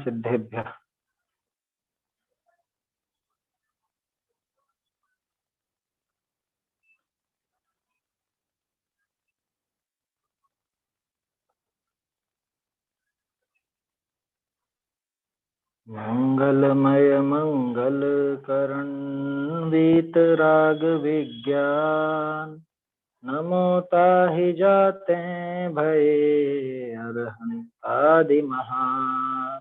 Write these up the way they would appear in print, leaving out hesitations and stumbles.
सिद्धेभ्यः। मंगलमय मंगल करण वीतराग विज्ञान, नमो ताहि जाते भये अरहंत आदि महान।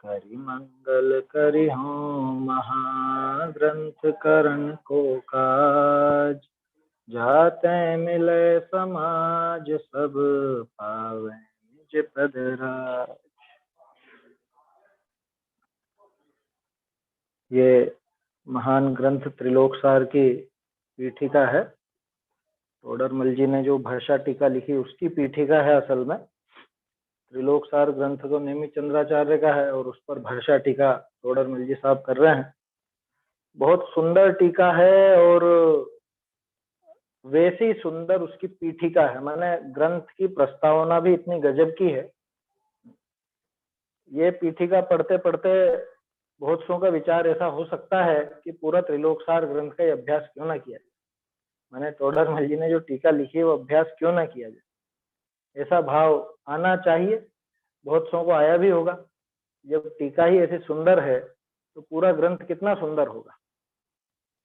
करि मंगल करि हों महाग्रंथ करण को काज, जाते मिले समाज सब पावे निज पद राज। ये महान ग्रंथ त्रिलोकसार की पीठिका है। तोडरमल जी ने जो भाषा टीका लिखी उसकी पीठिका है। असल में त्रिलोकसार ग्रंथ तो नेमि चंद्राचार्य का है और उस पर भाषा टीका तोडरमल जी साहब कर रहे हैं। बहुत सुंदर टीका है और वैसी सुंदर उसकी पीठिका है। माने ग्रंथ की प्रस्तावना भी इतनी गजब की है। ये पीठिका पढ़ते पढ़ते बहुत सौ का विचार ऐसा हो सकता है कि पूरा त्रिलोकसार ग्रंथ का अभ्यास क्यों ना किया जाए। मैंने तोडरमल जी ने जो टीका लिखी है वो अभ्यास क्यों ना किया जाए, ऐसा भाव आना चाहिए। बहुत सौ को आया भी होगा। जब टीका ही ऐसी सुंदर है तो पूरा ग्रंथ कितना सुंदर होगा,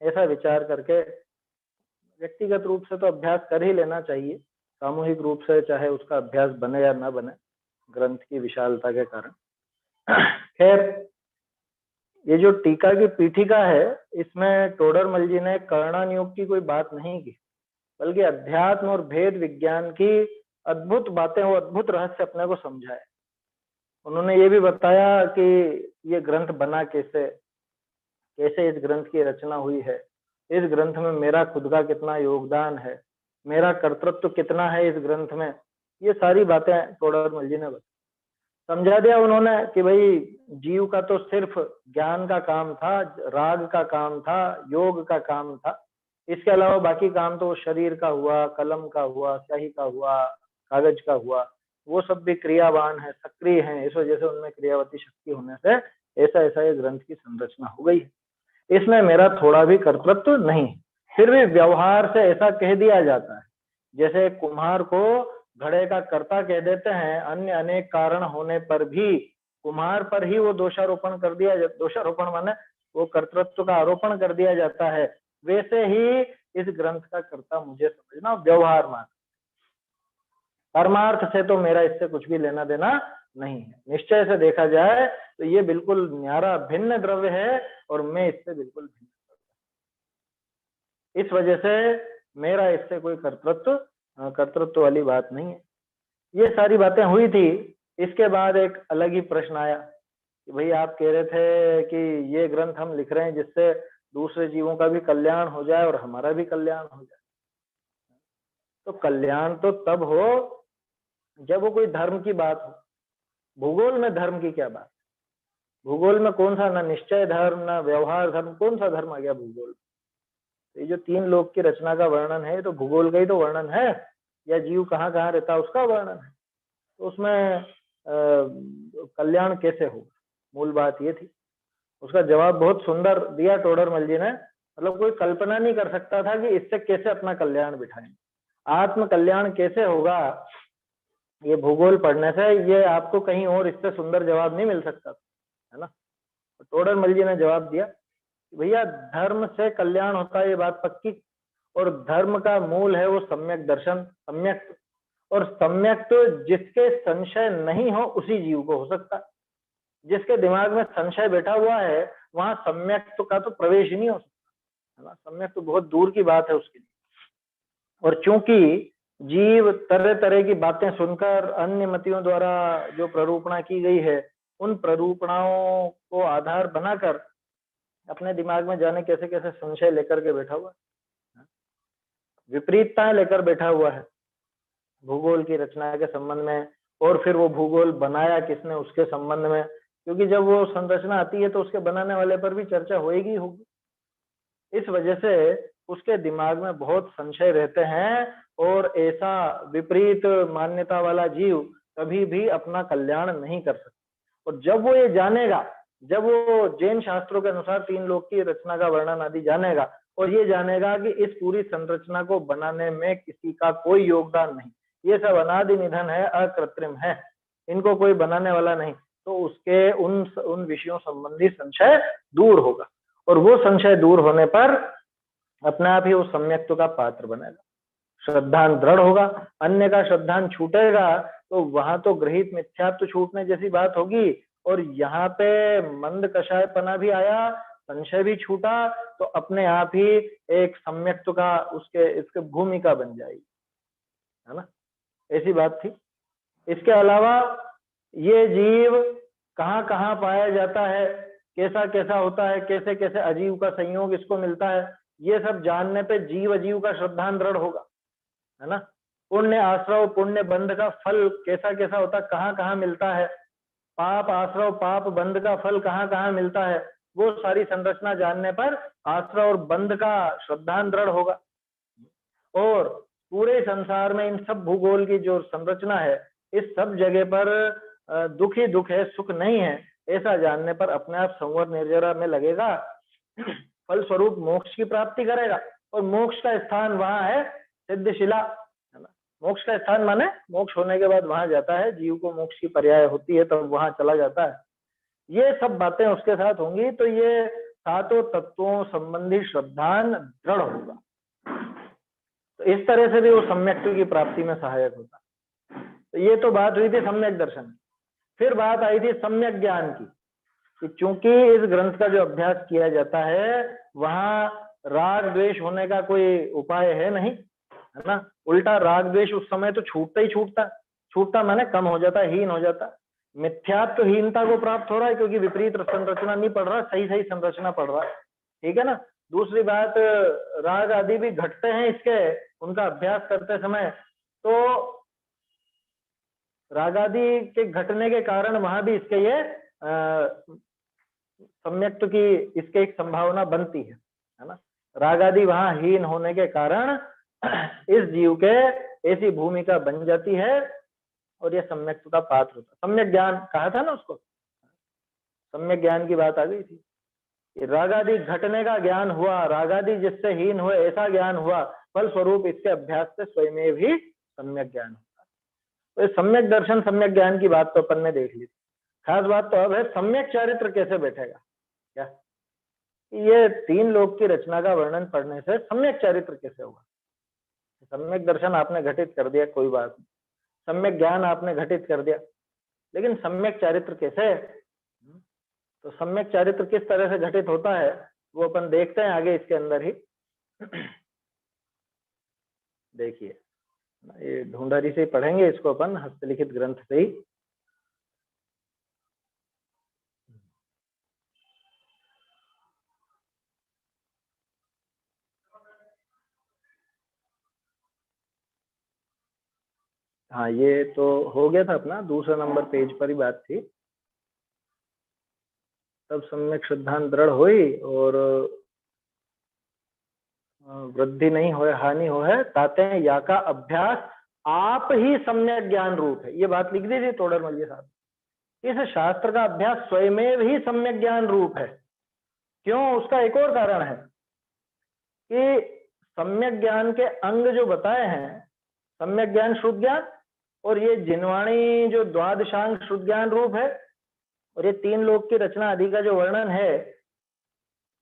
ऐसा विचार करके व्यक्तिगत रूप से तो अभ्यास कर ही लेना चाहिए। सामूहिक रूप से चाहे उसका अभ्यास बने या ना बने, ग्रंथ की विशालता के कारण। खैर, ये जो टीका की पीठिका है इसमें तोडरमल जी ने कर्णानुयोग की कोई बात नहीं की, बल्कि अध्यात्म और भेद विज्ञान की अद्भुत बातें, वो अद्भुत रहस्य अपने को समझाए। उन्होंने ये भी बताया कि ये ग्रंथ बना कैसे, कैसे इस ग्रंथ की रचना हुई है, इस ग्रंथ में मेरा खुद का कितना योगदान है, मेरा कर्तृत्व कितना है इस ग्रंथ में। ये सारी बातें तोडरमल जी ने बताई। समझा दिया उन्होंने कि भाई जीव का तो सिर्फ ज्ञान का काम था, राग का काम था, योग का काम था। इसके अलावा बाकी काम तो शरीर का हुआ, कलम का हुआ, स्याही का हुआ, कागज का हुआ। वो सब भी क्रियावान है, सक्रिय हैं। इस वजह से उनमें क्रियावती शक्ति होने से ऐसा ऐसा ये ग्रंथ की संरचना हो गई। इसमें मेरा थोड़ा भी कर्तृत्व नहीं। फिर भी व्यवहार से ऐसा कह दिया जाता है, जैसे कुम्हार को घड़े का कर्ता कह देते हैं, अन्य अनेक कारण होने पर भी कुम्हार पर ही वो दोषारोपण कर दिया, दोषारोपण माने वो कर्तृत्व का आरोपण कर दिया जाता है। वैसे ही इस ग्रंथ का कर्ता मुझे समझना व्यवहार मान। परमार्थ से तो मेरा इससे कुछ भी लेना देना नहीं है। निश्चय से देखा जाए तो ये बिल्कुल न्यारा भिन्न द्रव्य है और मैं इससे बिल्कुल भिन्न। इस वजह से मेरा इससे कोई कर्तृत्व वाली बात नहीं है। ये सारी बातें हुई थी। इसके बाद एक अलग ही प्रश्न आया कि भाई आप कह रहे थे कि ये ग्रंथ हम लिख रहे हैं जिससे दूसरे जीवों का भी कल्याण हो जाए और हमारा भी कल्याण हो जाए। तो कल्याण तो तब हो जब वो कोई धर्म की बात हो। भूगोल में धर्म की क्या बात? भूगोल में कौन सा, ना निश्चय धर्म ना व्यवहार धर्म, कौन सा धर्म आ गया भूगोल? ये जो तीन लोक की रचना का वर्णन है, तो भूगोल का ही तो वर्णन है, या जीव कहाँ कहाँ रहता है उसका वर्णन है। तो उसमें कल्याण कैसे होगा? मूल बात ये थी। उसका जवाब बहुत सुंदर दिया तोडरमल जी ने। मतलब कोई कल्पना नहीं कर सकता था कि इससे कैसे अपना कल्याण बिठाएंगे, आत्म कल्याण कैसे होगा। ये भूगोल पढ़ने से ये आपको कहीं और इससे सुंदर जवाब नहीं मिल सकता, है ना। तो तोडरमल जी ने जवाब दिया कि भैया धर्म से कल्याण होता है, ये बात पक्की। और धर्म का मूल है वो सम्यक दर्शन, सम्यक। और सम्यक तो जिसके संशय नहीं हो उसी जीव को हो सकता है। जिसके दिमाग में संशय बैठा हुआ है वहां सम्यक का तो प्रवेश ही नहीं हो सकता, है ना। सम्यक तो बहुत दूर की बात है उसके लिए। और चूंकि जीव तरह तरह की बातें सुनकर अन्य मतियों द्वारा जो प्ररूपणा की गई है, उन प्ररूपणाओं को आधार बनाकर अपने दिमाग में जाने कैसे कैसे संशय लेकर के बैठा हुआ है, विपरीतताएं लेकर बैठा हुआ है भूगोल की रचना के संबंध में। और फिर वो भूगोल बनाया किसने उसके संबंध में, क्योंकि जब वो संरचना आती है तो उसके बनाने वाले पर भी चर्चा होगी होगी। इस वजह से उसके दिमाग में बहुत संशय रहते हैं और ऐसा विपरीत मान्यता वाला जीव कभी भी अपना कल्याण नहीं कर सकता। और जब वो ये जानेगा, जब वो जैन शास्त्रों के अनुसार 3 लोक की रचना का वर्णन आदि जानेगा और ये जानेगा कि इस पूरी संरचना को बनाने में किसी का कोई योगदान नहीं, ये सब अनादि निधन है, अकृत्रिम है, इनको कोई बनाने वाला नहीं, तो उसके उन विषयों संबंधी संशय दूर होगा और वो संशय दूर होने पर अपने आप ही उस सम्यक्त्व का पात्र बनेगा, श्रद्धान दृढ़ होगा। अन्य का श्रद्धान छूटेगा तो वहां तो गृहीत मिथ्यात्व छूटने जैसी बात होगी और यहाँ पे मंद कषायपना भी आया, संशय भी छूटा, तो अपने आप ही एक सम्यक्त्व का उसके इसके भूमिका बन जाएगी, है ना, ऐसी बात थी। इसके अलावा ये जीव कहाँ कहाँ पाया जाता है, कैसा कैसा होता है, कैसे कैसे अजीव का संयोग इसको मिलता है, ये सब जानने पे जीव अजीव का श्रद्धान दृढ़ होगा, है ना। पुण्य आश्रव पुण्य बंध का फल कैसा कैसा होता है, कहाँ कहाँ मिलता है, पाप आश्रव पाप बंध का फल कहाँ कहाँ मिलता है, वो सारी संरचना जानने पर आश्रव और बंध का श्रद्धान दृढ़ होगा। और पूरे संसार में इन सब भूगोल की जो संरचना है, इस सब जगह पर दुख ही दुख है, सुख नहीं है, ऐसा जानने पर अपने आप संवर निर्जरा में लगेगा, फल स्वरूप मोक्ष की प्राप्ति करेगा। और मोक्ष का स्थान वहां है सिद्धशिला, है ना। मोक्ष का स्थान माने मोक्ष होने के बाद वहां जाता है, जीव को मोक्ष की पर्याय होती है तब वहां चला जाता है। ये सब बातें उसके साथ होंगी तो ये सातों तत्वों संबंधी श्रद्धान दृढ़ होगा, तो इस तरह से भी वो सम्यक्त्व की प्राप्ति में सहायक होता। तो ये तो बात हुई थी सम्यक दर्शन। फिर बात आई थी सम्यक ज्ञान की, कि चूंकि इस ग्रंथ का जो अभ्यास किया जाता है वहां राग द्वेष होने का कोई उपाय है नहीं, है ना। उल्टा राग द्वेष उस समय तो छूटता ही छूटता माने कम हो जाता, हीन हो जाता, मिथ्यात्व हीनता को प्राप्त हो रहा है क्योंकि विपरीत संरचना नहीं पढ़ रहा, सही सही संरचना पढ़ रहा है, ठीक है ना। दूसरी बात, राग आदि भी घटते हैं इसके, उनका अभ्यास करते समय, तो राग आदि के घटने के कारण वहां भी इसके ये सम्यक्त्व की इसके एक संभावना बनती है ना। राग आदि वहां हीन होने के कारण इस जीव के ऐसी भूमिका बन जाती है और ये सम्यक्त्व का पात्र होता है। सम्यक ज्ञान कहा था ना उसको, सम्यक ज्ञान की बात आ गई थी कि रागादि घटने का ज्ञान हुआ, रागादि जिससे हीन हुए ऐसा ज्ञान हुआ, फल स्वरूप इसके अभ्यास से स्वयं भी सम्यक ज्ञान होता है। तो सम्यक दर्शन सम्यक ज्ञान की बात तो अपन ने देख ली। खास बात तो अब है सम्यक चारित्र कैसे बैठेगा। क्या ये 3 लोक की रचना का वर्णन पढ़ने से सम्यक चारित्र कैसे होगा। सम्यक दर्शन आपने घटित कर दिया, कोई बात नहीं, सम्यक ज्ञान आपने घटित कर दिया, लेकिन सम्यक चारित्र कैसे। तो सम्यक चारित्र किस तरह से घटित होता है वो अपन देखते हैं आगे इसके अंदर ही। देखिए ये ढूंढारी से ही पढ़ेंगे इसको अपन, हस्तलिखित ग्रंथ से ही। हाँ ये तो हो गया था अपना, दूसरा नंबर पेज पर ही बात थी। तब सम्यक श्रद्धान दृढ़ हुई और वृद्धि नहीं हो हानि हो है, ताते हैं या का अभ्यास आप ही सम्यक ज्ञान रूप है। ये बात लिख दी थी तोड़रमल जी साहब, इस शास्त्र का अभ्यास स्वयं ही सम्यक ज्ञान रूप है। क्यों, उसका एक और कारण है कि सम्यक ज्ञान के अंग जो बताए हैं, सम्यक ज्ञान शुद्ध ज्ञान और ये जिनवाणी जो द्वादशांग शुद्ध ज्ञान रूप है, और ये 3 लोक की रचना आदि का जो वर्णन है,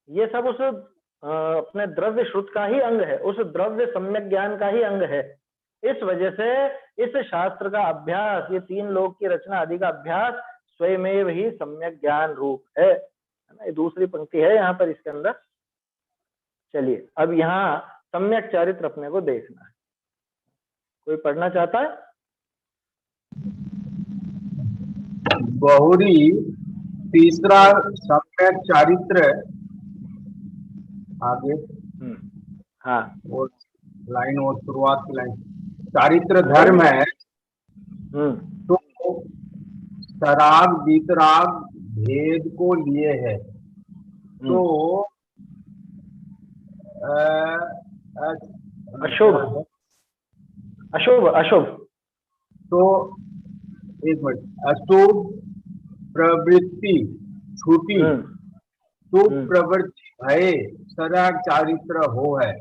ये सब उस अपने द्रव्य श्रुत का ही अंग है, उस द्रव्य सम्यक ज्ञान का ही अंग है। इस वजह से इस शास्त्र का अभ्यास, ये 3 लोक की रचना आदि का अभ्यास स्वयं ही सम्यक ज्ञान रूप है ना। ये दूसरी पंक्ति है यहाँ पर इसके अंदर। चलिए अब यहाँ सम्यक चारित्र अपने को देखना है। कोई पढ़ना चाहता है? बहुरी तीसरा सम्यक चारित्र आगे। हाँ और लाइन और शुरुआत की लाइन, चारित्र धर्म है तो सराग वितराग भेद को लिए है। तो अशुभ अशुभ अशुभ, तो एक मिनट, अशुभ प्रवृत्ति छूटी, शुभ प्रवृत्ति भये सराग चारित्र हो है।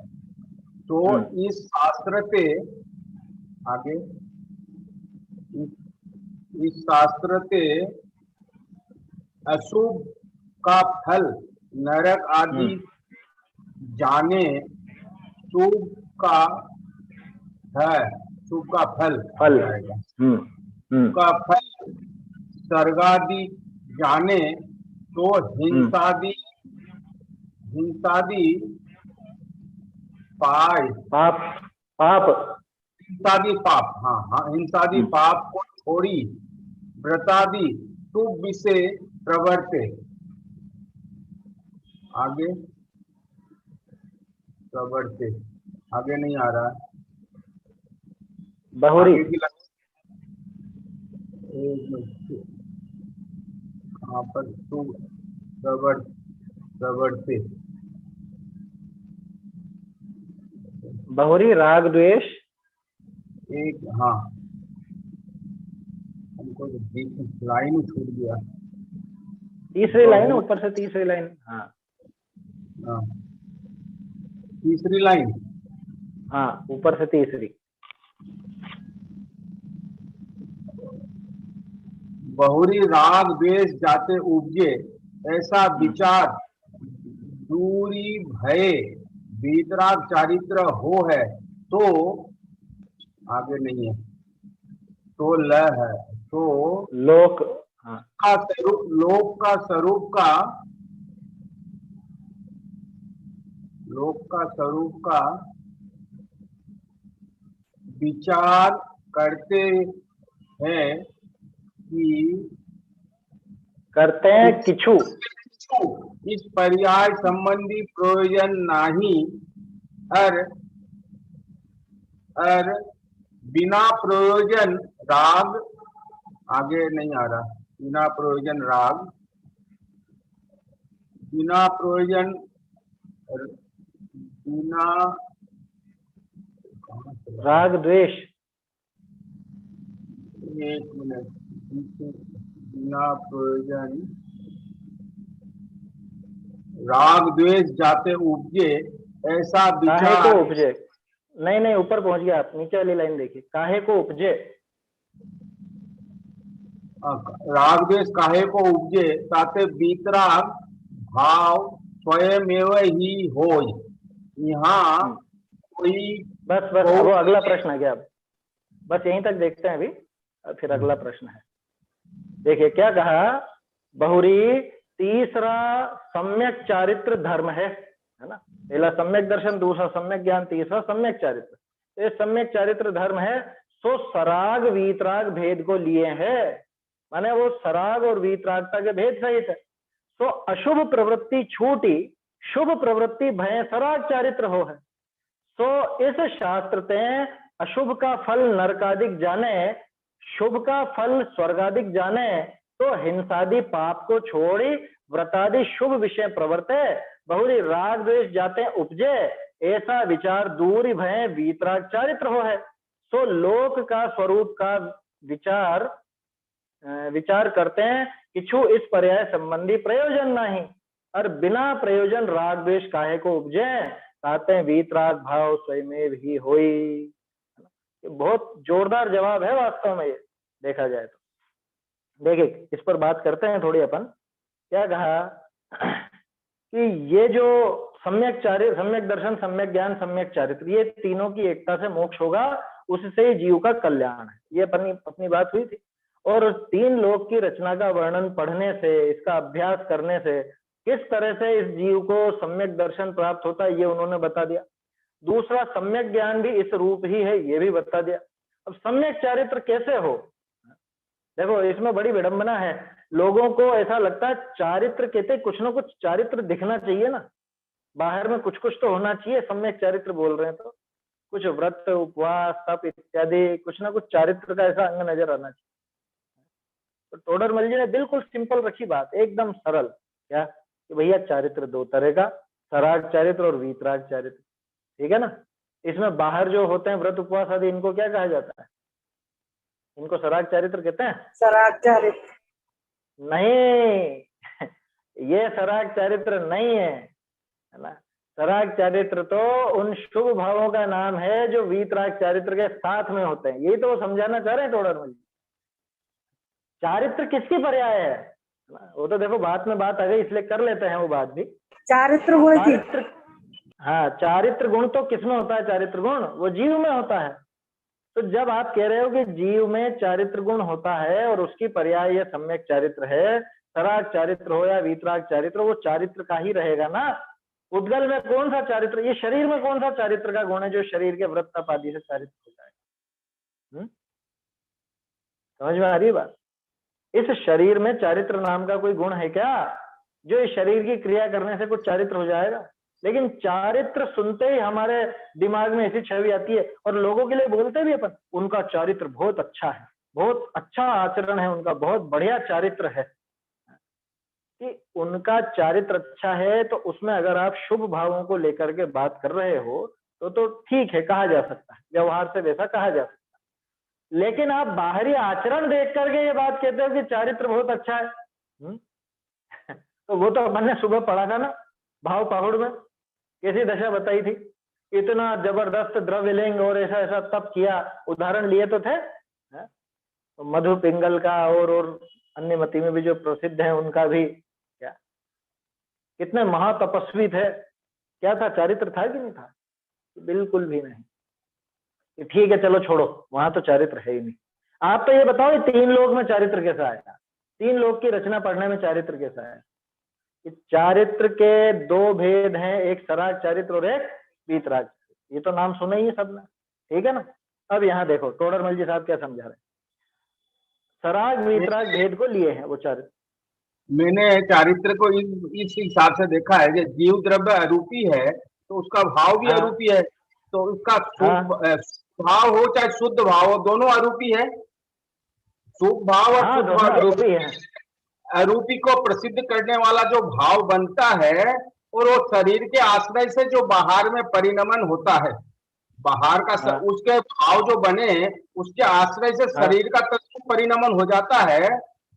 तो इस शास्त्र पे आगे इस शास्त्र पे अशुभ का फल नरक आदि जाने, शुभ का है, शुभ का फल आएगा, शुभ का फल स्वर्गादि जाने, तो हिंसादि पाप हिंसादि पाप, हाँ हिंसादि पाप को छोड़ी व्रतादि शुभ विषय प्रवर्ते। आगे प्रवर्ते आगे नहीं आ रहा है। बहुरी कहाँ पर शुभ प्रवर्ते, बहुरी राग द्वेष एक, हाँ हमको लाइन छूट गया, तीसरी लाइन ऊपर से तीसरी लाइन, हाँ तीसरी लाइन, हाँ ऊपर से तीसरी। बहुरी राग द्वेष जाते उपजे, ऐसा विचार दूरी भय वीतराग चारित्र हो है। तो आगे नहीं है, तो ल है, तो लोक, हाँ का स्वरूप, लोक का स्वरूप का, लोक का स्वरूप का विचार करते हैं कि करते हैं किछु, इस पर्याय संबंधी प्रयोजन नहीं, और बिना प्रयोजन राग, आगे नहीं आ रहा, बिना प्रयोजन राग, बिना प्रयोजन, बिना राग द्वेष, एक मिनट, बिना प्रयोजन राग द्वेष जाते उपजे, ऐसा काहे विचार, को उपजे, नहीं ऊपर पहुंच गया आप, नीचे वाली लाइन देखिए, काहे को उपजे, राग द्वेष काहे को उपजे, ताते वितराग भाव स्वयमेव ही होय। यहाँ कोई बस वो अगला प्रश्न है क्या, बस यहीं तक देखते हैं अभी, फिर अगला प्रश्न है। देखिए क्या कहा, बहुरी तीसरा सम्यक चारित्र धर्म है ना, पहला सम्यक दर्शन, दूसरा सम्यक ज्ञान, तीसरा सम्यक चारित्र। ये सम्यक चारित्र धर्म है, सो सराग वीतराग भेद को लिए है, माने वो सराग और वीतरागता के भेद सहित है। सो अशुभ प्रवृत्ति छूटी, शुभ प्रवृत्ति भय सराग चारित्र हो है। सो इस शास्त्र ते अशुभ का फल नरकादिक जाने, शुभ का फल स्वर्गादिक जाने, तो हिंसादि पाप को छोड़ी व्रतादि शुभ विषय प्रवर्ते, बहुरी राग द्वेष जाते उपजे, ऐसा विचार दूरी भय वीतराग चारित्र हो है। सो लोक का स्वरूप का विचार करते हैं किछु इस पर्याय संबंधी प्रयोजन नहीं, और बिना प्रयोजन राग द्वेष काहे को उपजे, ताते वीतराग भाव स्वयमेव ही होई। बहुत जोरदार जवाब है वास्तव में, ये देखा जाए तो। देखिए इस पर बात करते हैं थोड़ी अपन। क्या कहा कि ये जो सम्यक चारित्र, सम्यक दर्शन, सम्यक ज्ञान, सम्यक चारित्र, ये तीनों की एकता से मोक्ष होगा, उससे जीव का कल्याण है, ये अपनी बात हुई थी। और तीन लोक की रचना का वर्णन पढ़ने से, इसका अभ्यास करने से किस तरह से इस जीव को सम्यक दर्शन प्राप्त होता है, ये उन्होंने बता दिया। दूसरा सम्यक ज्ञान भी इस रूप ही है, ये भी बता दिया। अब सम्यक चारित्र कैसे हो, देखो इसमें बड़ी विडंबना है। लोगों को ऐसा लगता है चारित्र कहते कुछ ना कुछ चारित्र दिखना चाहिए ना, बाहर में कुछ तो होना चाहिए, सम्यक चारित्र बोल रहे हैं तो कुछ व्रत, उपवास, तप इत्यादि, कुछ ना कुछ चारित्र का ऐसा अंग नजर आना चाहिए। तो टोडरमल जी ने बिल्कुल सिंपल रखी बात, एकदम सरल, क्या कि भैया चारित्र दो तरह का, सराग चारित्र और वीतराग चारित्र, ठीक है ना। इसमें बाहर जो होते हैं व्रत उपवास आदि, इनको क्या कहा जाता है, इनको सराग चारित्र कहते हैं, सराग चारित्र। नहीं ये सराग चारित्र नहीं है ना। सराग चारित्र तो उन शुभ भावों का नाम है जो वीतराग चारित्र के साथ में होते हैं। यही तो वो समझाना चाह रहे हैं टोडरमल जी। चारित्र किसकी पर्याय है ना? वो तो देखो बात में बात आ गई, इसलिए कर लेते हैं वो बात भी। चारित्र गुण की। चारित्र, हाँ चारित्र गुण तो किसमें होता है? चारित्र गुण वो जीव में होता है। तो जब आप कह रहे हो कि जीव में चारित्र गुण होता है और उसकी पर्याय ये सम्यक चारित्र है, सराग चारित्र हो या वीतराग चारित्र, वो चारित्र का ही रहेगा ना। उद्गल में कौन सा चारित्र, ये शरीर में कौन सा चारित्र का गुण है जो शरीर के व्रत तप आदि से चारित्र हो जाए? समझ में आ रही है बात? इस शरीर में चारित्र नाम का कोई गुण है क्या जो इस शरीर की क्रिया करने से कुछ चारित्र हो जाएगा? लेकिन चारित्र सुनते ही हमारे दिमाग में ऐसी छवि आती है, और लोगों के लिए बोलते भी अपन, उनका चारित्र बहुत अच्छा है, बहुत अच्छा आचरण है उनका, बहुत बढ़िया चारित्र है। कि उनका चारित्र अच्छा है तो उसमें अगर आप शुभ भावों को लेकर के बात कर रहे हो तो ठीक है, कहा जा सकता है, व्यवहार से वैसा कहा जा सकता है। लेकिन आप बाहरी आचरण देख करके ये बात कहते हो कि चारित्र बहुत अच्छा है, तो वो तो अपन ने सुबह पढ़ा था ना भाव पहाड़ में, कैसी दशा बताई थी, इतना जबरदस्त द्रव्य लिंग और ऐसा ऐसा तप किया, उदाहरण लिए तो थे। तो मधु पिंगल का और अन्य मती में भी जो प्रसिद्ध है उनका भी, क्या कितने महातपस्वी थे, क्या था, चारित्र था कि नहीं था? बिल्कुल भी नहीं। ठीक है चलो छोड़ो, वहां तो चारित्र है ही नहीं। आप तो ये बताओ तीन लोक में चारित्र कैसा आया? तीन लोक की रचना पढ़ने में चारित्र कैसा आया? चारित्र के दो भेद हैं, एक सराग चारित्र और एक वीतराग। ये तो नाम सुना ही है सबने, ठीक है ना। अब यहाँ देखो टोडरमल जी साहब क्या समझा रहे हैं। सराग वीतराग भेद को लिए हैं वो चारित्र। मैंने चारित्र को इस हिसाब से देखा है कि जीव द्रव्य अरूपी है तो उसका भाव भी अरूपी है, तो उसका शुभ भाव हो चाहे शुद्ध भाव हो, दोनों अरूपी है। शुभ भाव और शुद्ध भाव अरूपी है। अरूपी को प्रसिद्ध करने वाला जो भाव बनता है और वो शरीर के आश्रय से जो बाहर में परिणमन होता है, बाहर का उसके भाव जो बने उसके आश्रय से शरीर का तत्व परिणमन हो जाता है,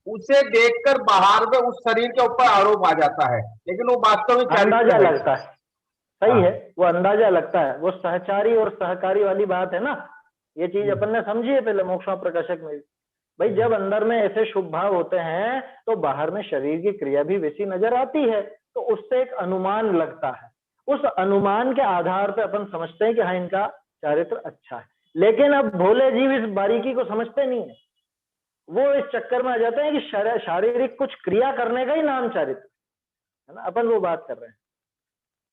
उसे देखकर बाहर में उस शरीर के ऊपर आरोप आ जाता है, लेकिन वो वास्तविक अंदाजा लगता है। सही है, वो अंदाजा लगता है, वो सहचारी और सहकारी वाली बात है ना। ये चीज अपन ने समझी है पहले मोक्षमा प्रकाशक में। भाई जब अंदर में ऐसे शुभ भाव होते हैं तो बाहर में शरीर की क्रिया भी वैसी नजर आती है, तो उससे एक अनुमान लगता है। उस अनुमान के आधार पर अपन समझते हैं कि हाँ इनका चारित्र अच्छा है। लेकिन अब भोले जीव इस बारीकी को समझते नहीं है, वो इस चक्कर में आ जाते हैं कि शारीरिक कुछ क्रिया करने का ही नाम चारित्र है ना। अपन वो बात कर रहे हैं,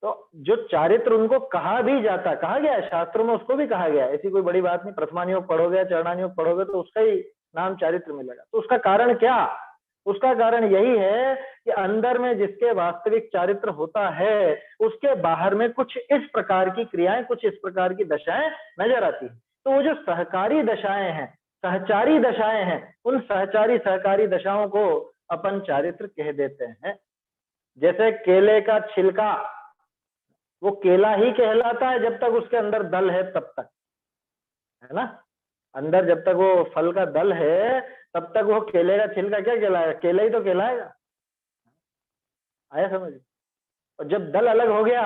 तो जो चारित्र उनको कहा भी जाता, कहा गया है शास्त्रों में, उसको भी कहा गया है, ऐसी कोई बड़ी बात नहीं। प्रथमानियोग पढ़ोगे, चरणानियोग पढ़ोगे तो उसका ही नाम चारित्र मिलेगा। तो उसका कारण क्या? उसका कारण यही है कि अंदर में जिसके वास्तविक चारित्र होता है उसके बाहर में कुछ इस प्रकार की क्रियाएं, कुछ इस प्रकार की दशाएं नजर आती है। तो वो जो सहकारी दशाएं हैं, सहचारी दशाएं हैं, उन सहचारी सहकारी दशाओं को अपन चारित्र कह देते हैं। जैसे केले का छिलका, वो केला ही कहलाता है जब तक उसके अंदर दल है, तब तक, है ना। अंदर जब तक वो फल का दल है तब तक वो केले का छिलका क्या कहलाएगा? केला ही तो कहलाएगा। आया समझ? और जब दल अलग हो गया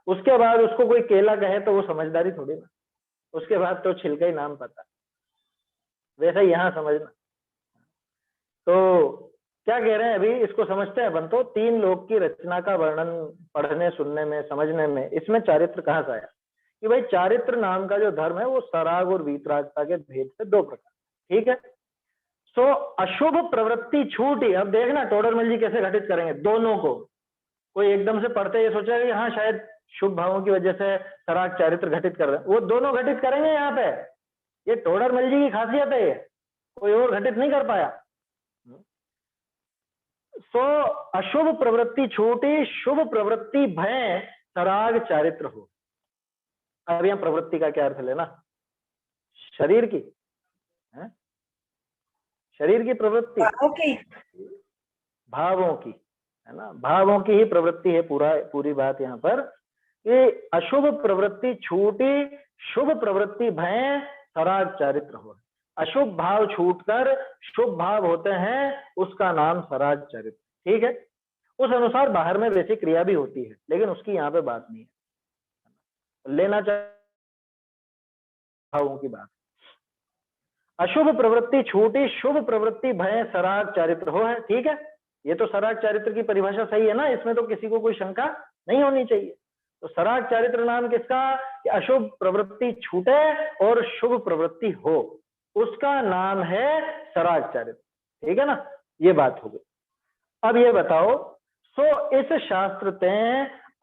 उसके बाद उसको कोई केला कहे तो वो समझदारी थोड़ी ना, उसके बाद तो छिलका ही नाम पता। वैसा यहाँ समझना। तो क्या कह रहे हैं अभी, इसको समझते हैं अपन। तो तीन लोक की रचना का वर्णन पढ़ने, सुनने में, समझने में, इसमें चारित्र कहाँ से आया? कि भाई चारित्र नाम का जो धर्म है वो सराग और वीतरागता के भेद से दो प्रकार, ठीक है। सो अशुभ प्रवृत्ति छूटी। अब देखना टोडरमल जी कैसे घटित करेंगे दोनों को। कोई एकदम से पढ़ते ये सोचेगा कि हाँ शायद शुभ भावों की वजह से सराग चारित्र घटित कर रहे हैं, वो दोनों घटित करेंगे यहाँ पे। ये टोडरमल जी की खासियत है, ये कोई और घटित नहीं कर पाया। सो अशुभ प्रवृत्ति छूटी, शुभ प्रवृत्ति भय, सराग चारित्र हो। अब यहाँ प्रवृत्ति का क्या अर्थ लेना? शरीर की है? शरीर की प्रवृत्ति, भावों की, है ना। भावों की ही प्रवृत्ति है पूरी बात यहाँ पर। कि अशुभ प्रवृत्ति छूटी, शुभ प्रवृत्ति भय, सराग चारित्र हो। अशुभ भाव छूटकर शुभ भाव होते हैं, उसका नाम सराग चरित्र। ठीक है, उस अनुसार बाहर में वैसी क्रिया भी होती है, लेकिन उसकी यहाँ पे बात नहीं है, लेना चाहिए भावों की बात। अशुभ प्रवृत्ति छूटी, शुभ प्रवृत्ति भय सराग चारित्र हो है। ठीक है, ये तो सराग चारित्र की परिभाषा सही है ना, इसमें तो किसी को कोई शंका नहीं होनी चाहिए। तो सराग चारित्र नाम किसका, कि अशुभ प्रवृत्ति छूटे और शुभ प्रवृत्ति हो, उसका नाम है सराग चारित्र। ठीक है ना, ये बात हो गई। अब ये बताओ, सो इस शास्त्र ते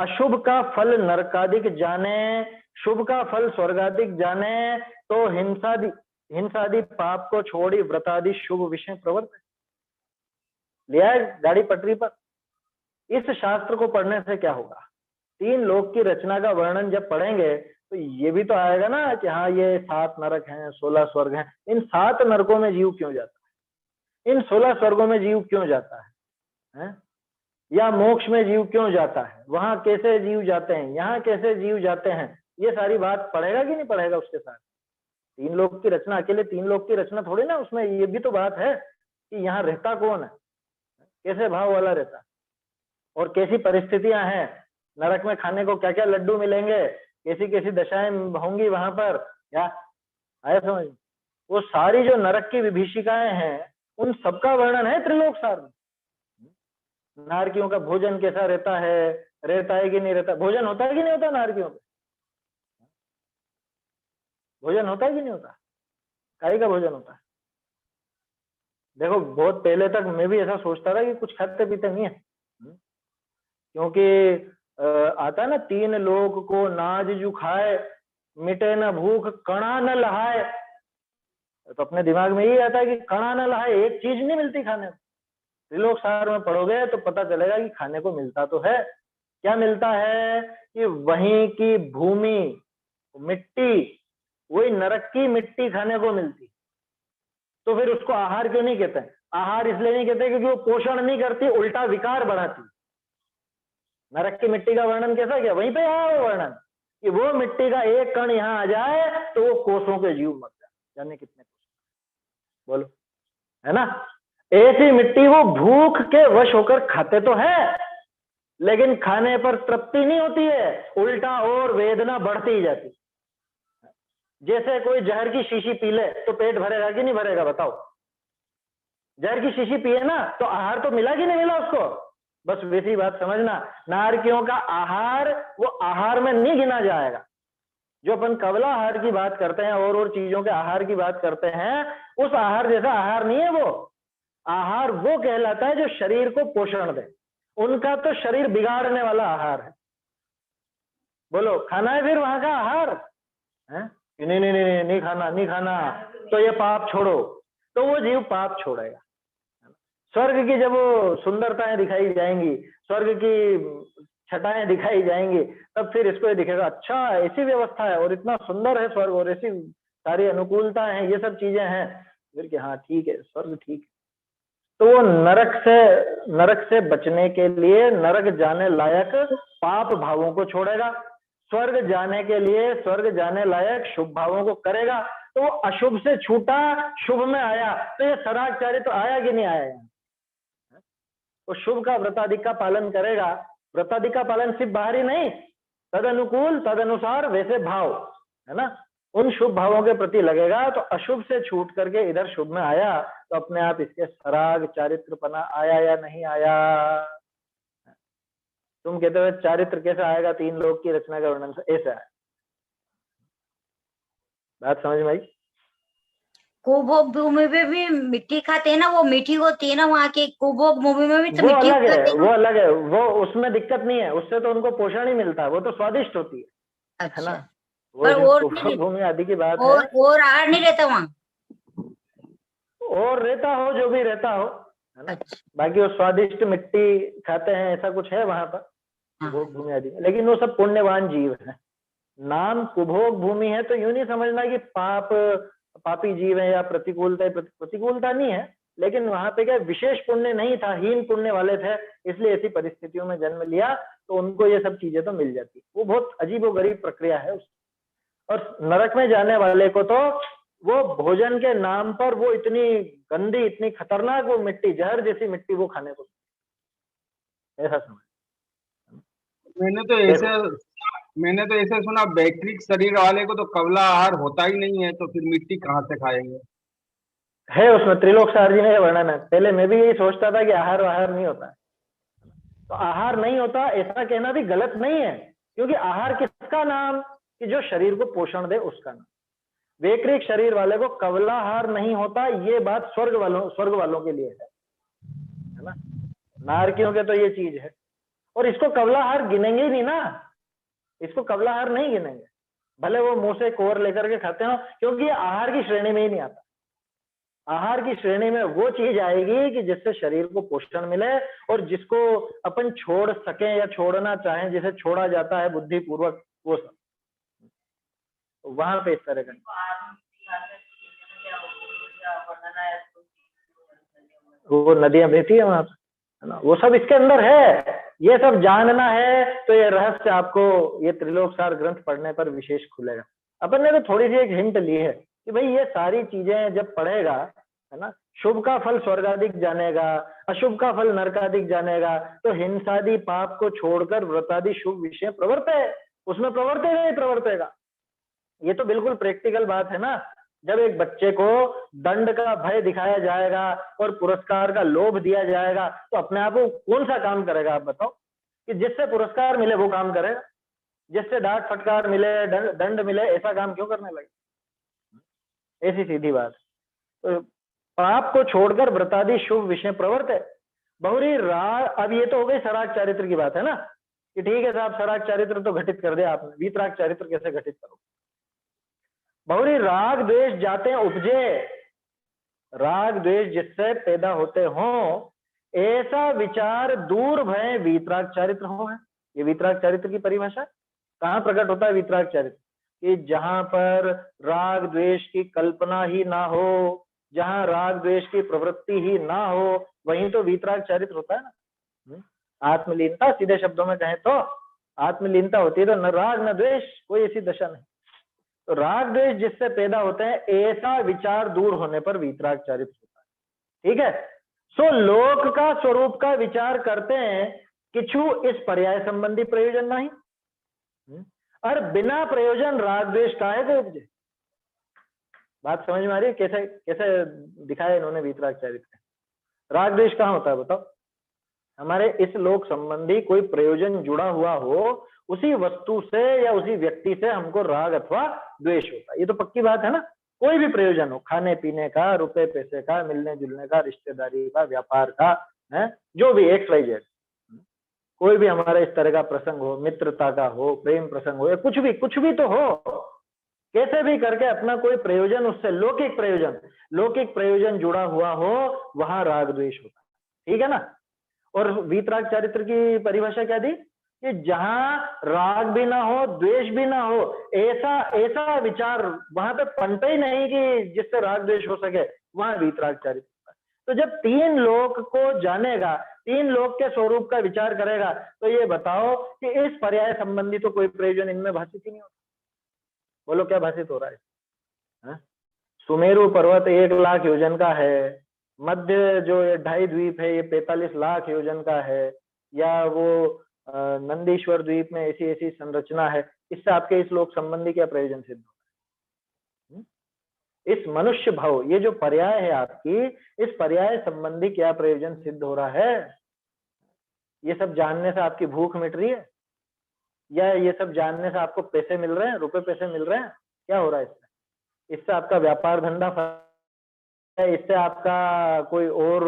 अशुभ का फल नरकादिक जाने, शुभ का फल स्वर्गादिक जाने, तो हिंसादि पाप को छोड़ी व्रतादि शुभ विषय प्रवृत्त लिया है गाड़ी पटरी पर। इस शास्त्र को पढ़ने से क्या होगा, 3 लोक की रचना का वर्णन जब पढ़ेंगे तो ये भी तो आएगा ना कि हाँ ये 7 नरक हैं, 16 स्वर्ग हैं। इन 7 नरकों में जीव क्यों जाता है, इन 16 स्वर्गों में जीव क्यों जाता है? या मोक्ष में जीव क्यों जाता है, वहां कैसे जीव जाते हैं, यहाँ कैसे जीव जाते हैं, ये सारी बात पढ़ेगा कि नहीं पढ़ेगा उसके साथ। 3 लोक की रचना, अकेले 3 लोक की रचना थोड़ी ना, उसमें ये भी तो बात है कि यहाँ रहता कौन है, कैसे भाव वाला रहता है, और कैसी परिस्थितियां हैं, नरक में खाने को क्या क्या लड्डू मिलेंगे, कैसी कैसी दशाएं होंगी वहां पर, क्या आया समझ। वो सारी जो नरक की विभीषिकाएं हैं, उन सबका वर्णन है त्रिलोक सार में। नारकियों का भोजन कैसा रहता है कि नहीं रहता, भोजन होता है कि नहीं होता नारकियों पे, भोजन होता है कि नहीं होता, काई का भोजन होता है। देखो बहुत पहले तक मैं भी ऐसा सोचता था कि कुछ खाते पीते नहीं है, क्योंकि आता ना 3 लोग को नाज जू खाए, मिटे न भूख कणा न लहाए। तो अपने दिमाग में यही आता है कि कणा न लहाए, एक चीज नहीं मिलती खाने को। त्रिलोक सार में पढ़ोगे तो पता चलेगा कि खाने को मिलता तो है। क्या मिलता है कि वहीं की भूमि, मिट्टी, वही नरक की मिट्टी खाने को मिलती। तो फिर उसको आहार क्यों नहीं कहते हैं? आहार इसलिए नहीं कहते क्योंकि वो पोषण नहीं करती, उल्टा विकार बढ़ाती। नरक की मिट्टी का वर्णन कैसा किया, वहीं पे आया वो वर्णन कि वो मिट्टी का एक कण यहाँ आ जाए तो वो कोसों के जीव मर जाए, जाने कितने कोस, बोलो, है ना। ऐसी मिट्टी वो भूख के वश होकर खाते तो है, लेकिन खाने पर तृप्ति नहीं होती है, उल्टा और वेदना बढ़ती ही जाती। जैसे कोई जहर की शीशी पी ले तो पेट भरेगा कि नहीं भरेगा, बताओ। जहर की शीशी पिए ना तो आहार तो मिला कि नहीं मिला उसको, बस वैसी बात समझना। नारकियों का आहार वो आहार में नहीं गिना जाएगा। जो अपन कवला आहार की बात करते हैं और चीजों के आहार की बात करते हैं, उस आहार जैसा आहार नहीं है वो। आहार वो कहलाता है जो शरीर को पोषण दे, उनका तो शरीर बिगाड़ने वाला आहार है। बोलो खाना है फिर वहां का आहार है? नहीं नहीं नहीं नहीं खाना, नहीं खाना, तो ये पाप छोड़ो, तो वो जीव पाप छोड़ेगा। स्वर्ग की जब वो सुंदरताएं दिखाई जाएंगी, स्वर्ग की छटाएं दिखाई जाएंगी, तब फिर इसको ये दिखेगा अच्छा ऐसी व्यवस्था है और इतना सुंदर है स्वर्ग और ऐसी सारी अनुकूलता है, ये सब चीजें हैं, फिर कि हाँ ठीक है स्वर्ग ठीक है। तो वो नरक से बचने के लिए नरक जाने लायक पाप भावों को छोड़ेगा, स्वर्ग जाने के लिए स्वर्ग जाने लायक शुभ भावों को करेगा। तो वो अशुभ से छूटा, शुभ में आया, तो ये सदाचारी तो आया कि नहीं आया। वो शुभ का व्रताधिक का पालन करेगा। व्रताधिक का पालन सिर्फ बाहरी नहीं, तद अनुकूल तद अनुसार वैसे भाव, है ना, उन शुभ भावों के प्रति लगेगा। तो अशुभ से छूट करके इधर शुभ में आया तो अपने आप इसके सराग चारित्रपना आया या नहीं आया। तुम कहते हो चारित्र कैसे आएगा 3 लोक की रचना का वर्णन से, ऐसा है। बात समझ में आई। कुभोग भूमि में भी मिट्टी खाते हैं ना, वो मीठी होती है ना वहाँ की, कुभोग भूमि में भी तो वो मिट्टी अलग है, खाते हैं। वो अलग है, वो उसमें दिक्कत नहीं है, उससे तो उनको पोषण ही मिलता है, वो तो स्वादिष्ट होती है, अच्छा, है ना। पर वो और जो भूमि आदि की बात और, है, और आहार नहीं रहता वहाँ, और रहता हो जो भी रहता हो, है ना। अच्छा। बाकी वो स्वादिष्ट मिट्टी खाते हैं, ऐसा कुछ है वहां पर कुभोग भूमि आदि में, लेकिन वो सब पुण्यवान जीव है। नाम कुभोग भूमि है तो यूं नहीं समझना कि पापी जीव है या प्रतिकूलता नहीं है, लेकिन वहां पे क्या विशेष पुण्य नहीं था, हीन पुण्य वाले थे, इसलिए ऐसी परिस्थितियों में जन्म लिया, तो उनको ये सब चीजें तो मिल जाती। वो बहुत अजीब और गरीब प्रक्रिया है। और नरक में जाने वाले को तो वो भोजन के नाम पर वो इतनी गंदी, इतनी खतरनाक वो मिट्टी, जहर जैसी मिट्टी वो खाने को, ऐसा समझ। मैंने तो देखो ऐसे मैंने तो ऐसे सुना, वैक्रिक शरीर वाले को तो कवला आहार होता ही नहीं है, तो फिर मिट्टी कहाँ से खाएंगे? है उसमें, त्रिलोक सार जी ने वर्णन है। पहले मैं भी यही सोचता था कि आहार वाहार नहीं होता है, तो आहार नहीं होता ऐसा कहना भी गलत नहीं है, क्योंकि आहार किसका नाम, कि जो शरीर को पोषण दे उसका नाम। वैक्रिक शरीर वाले को कवलाहार नहीं होता, ये बात स्वर्ग वालों के लिए है ना। नारकियों के तो ये चीज है, और इसको कवलाहार गिनेंगे ही नहीं ना, इसको कवलाहार नहीं गिनेंगे, भले वो मुंह से कोर लेकर के खाते हो, क्योंकि ये आहार की श्रेणी में ही नहीं आता। आहार की श्रेणी में वो चीज आएगी कि जिससे शरीर को पोषण मिले, और जिसको अपन छोड़ सकें या छोड़ना चाहें, जिसे छोड़ा जाता है बुद्धिपूर्वक, वो सब वहां पे इस तरह का। वो नदियां बहती है वहां पे, है ना, वो सब इसके अंदर है। ये सब जानना है तो ये रहस्य आपको ये त्रिलोक सार ग्रंथ पढ़ने पर विशेष खुलेगा। अपन ने तो थोड़ी सी एक हिंट ली है कि भाई ये सारी चीजें जब पढ़ेगा, है ना, शुभ का फल स्वर्गाधिक जानेगा, अशुभ का फल नरकाधिक जानेगा, तो हिंसादि पाप को छोड़कर व्रतादि शुभ विषय प्रवर्ते, उसमें प्रवर्तेगा ही प्रवर्तेगा। ये तो बिल्कुल प्रैक्टिकल बात है ना। जब एक बच्चे को दंड का भय दिखाया जाएगा और पुरस्कार का लोभ दिया जाएगा, तो अपने आप को कौन सा काम करेगा, आप बताओ, कि जिससे पुरस्कार मिले वो काम करेगा, जिससे डांट फटकार मिले, दंड मिले, ऐसा काम क्यों करने लगे? ऐसी सीधी बात। तो पाप को छोड़कर व्रतादि शुभ विषय प्रवर्त है। बहुरी राग, अब ये तो हो गई सराग चारित्र की बात है ना, कि ठीक है साहब, सराग चारित्र तो घटित कर दिया आपने, वीतराग चारित्र कैसे घटित करो? बहुरी राग द्वेष जाते हैं उपजे, राग द्वेष जिससे पैदा होते हो, ऐसा विचार दूर भय वीतराग चारित्र हो है। ये वीतराग चारित्र की परिभाषा कहाँ प्रकट होता है? वीतराग चारित्र, कि जहां पर राग द्वेष की कल्पना ही ना हो, जहां राग द्वेष की प्रवृत्ति ही ना हो, वहीं तो वीतराग चारित्र होता है ना। आत्मलीनता, सीधे शब्दों में कहें तो आत्मलीनता होती है, तो न राग न द्वेष, कोई ऐसी दशा नहीं। तो राग द्वेष जिससे पैदा होते हैं, ऐसा विचार दूर होने पर वीतराग चारित्र होता है। ठीक है, सो लोक का स्वरूप का विचार करते हैं, किछु इस पर्याय संबंधी प्रयोजन नहीं, और बिना प्रयोजन राग द्वेष काहे को उपजे। बात समझ में आ रही है? कैसे कैसे दिखाया इन्होंने वीतराग चारित्र। राग द्वेष कहाँ होता है बताओ? हमारे इस लोक संबंधी कोई प्रयोजन जुड़ा हुआ हो, उसी वस्तु से या उसी व्यक्ति से हमको राग अथवा द्वेष होता है। ये तो पक्की बात है ना। कोई भी प्रयोजन हो, खाने पीने का, रुपए पैसे का, मिलने जुलने का, रिश्तेदारी का, व्यापार का, है जो भी XYZ, कोई भी हमारा इस तरह का प्रसंग हो, मित्रता का हो, प्रेम प्रसंग हो, या कुछ भी तो हो, कैसे भी करके अपना कोई प्रयोजन, उससे लौकिक प्रयोजन जुड़ा हुआ हो, वहां राग द्वेष होता है। ठीक है ना। और वीतराग चारित्र की परिभाषा क्या दी? कि जहां राग भी ना हो, द्वेष भी ना हो, ऐसा विचार वहां पे पनपे ही नहीं कि जिससे राग द्वेष हो सके, वहां वीतराग चारित्र। तो जब तीन लोक को जानेगा, तीन लोक के स्वरूप का विचार करेगा, तो ये बताओ कि इस पर्याय संबंधी तो कोई प्रयोजन इनमें भाषित ही नहीं होता। बोलो क्या भाषित हो रहा है? सुमेरु पर्वत 1 लाख योजन का है, मध्य जो ये 2.5 द्वीप है ये 45 लाख योजन का है, या वो नंदीश्वर द्वीप में ऐसी ऐसी संरचना है, इससे आपके इस लोक संबंधी क्या प्रयोजन सिद्ध होता है? इस मनुष्य भाव, ये जो पर्याय है आपकी, इस पर्याय संबंधी क्या प्रयोजन सिद्ध हो रहा है? ये सब जानने से आपकी भूख मिट रही है, या ये सब जानने से आपको पैसे मिल रहे हैं, रुपए पैसे मिल रहे हैं? क्या हो रहा है इससे? इससे आपका व्यापार धंधा, इससे आपका कोई और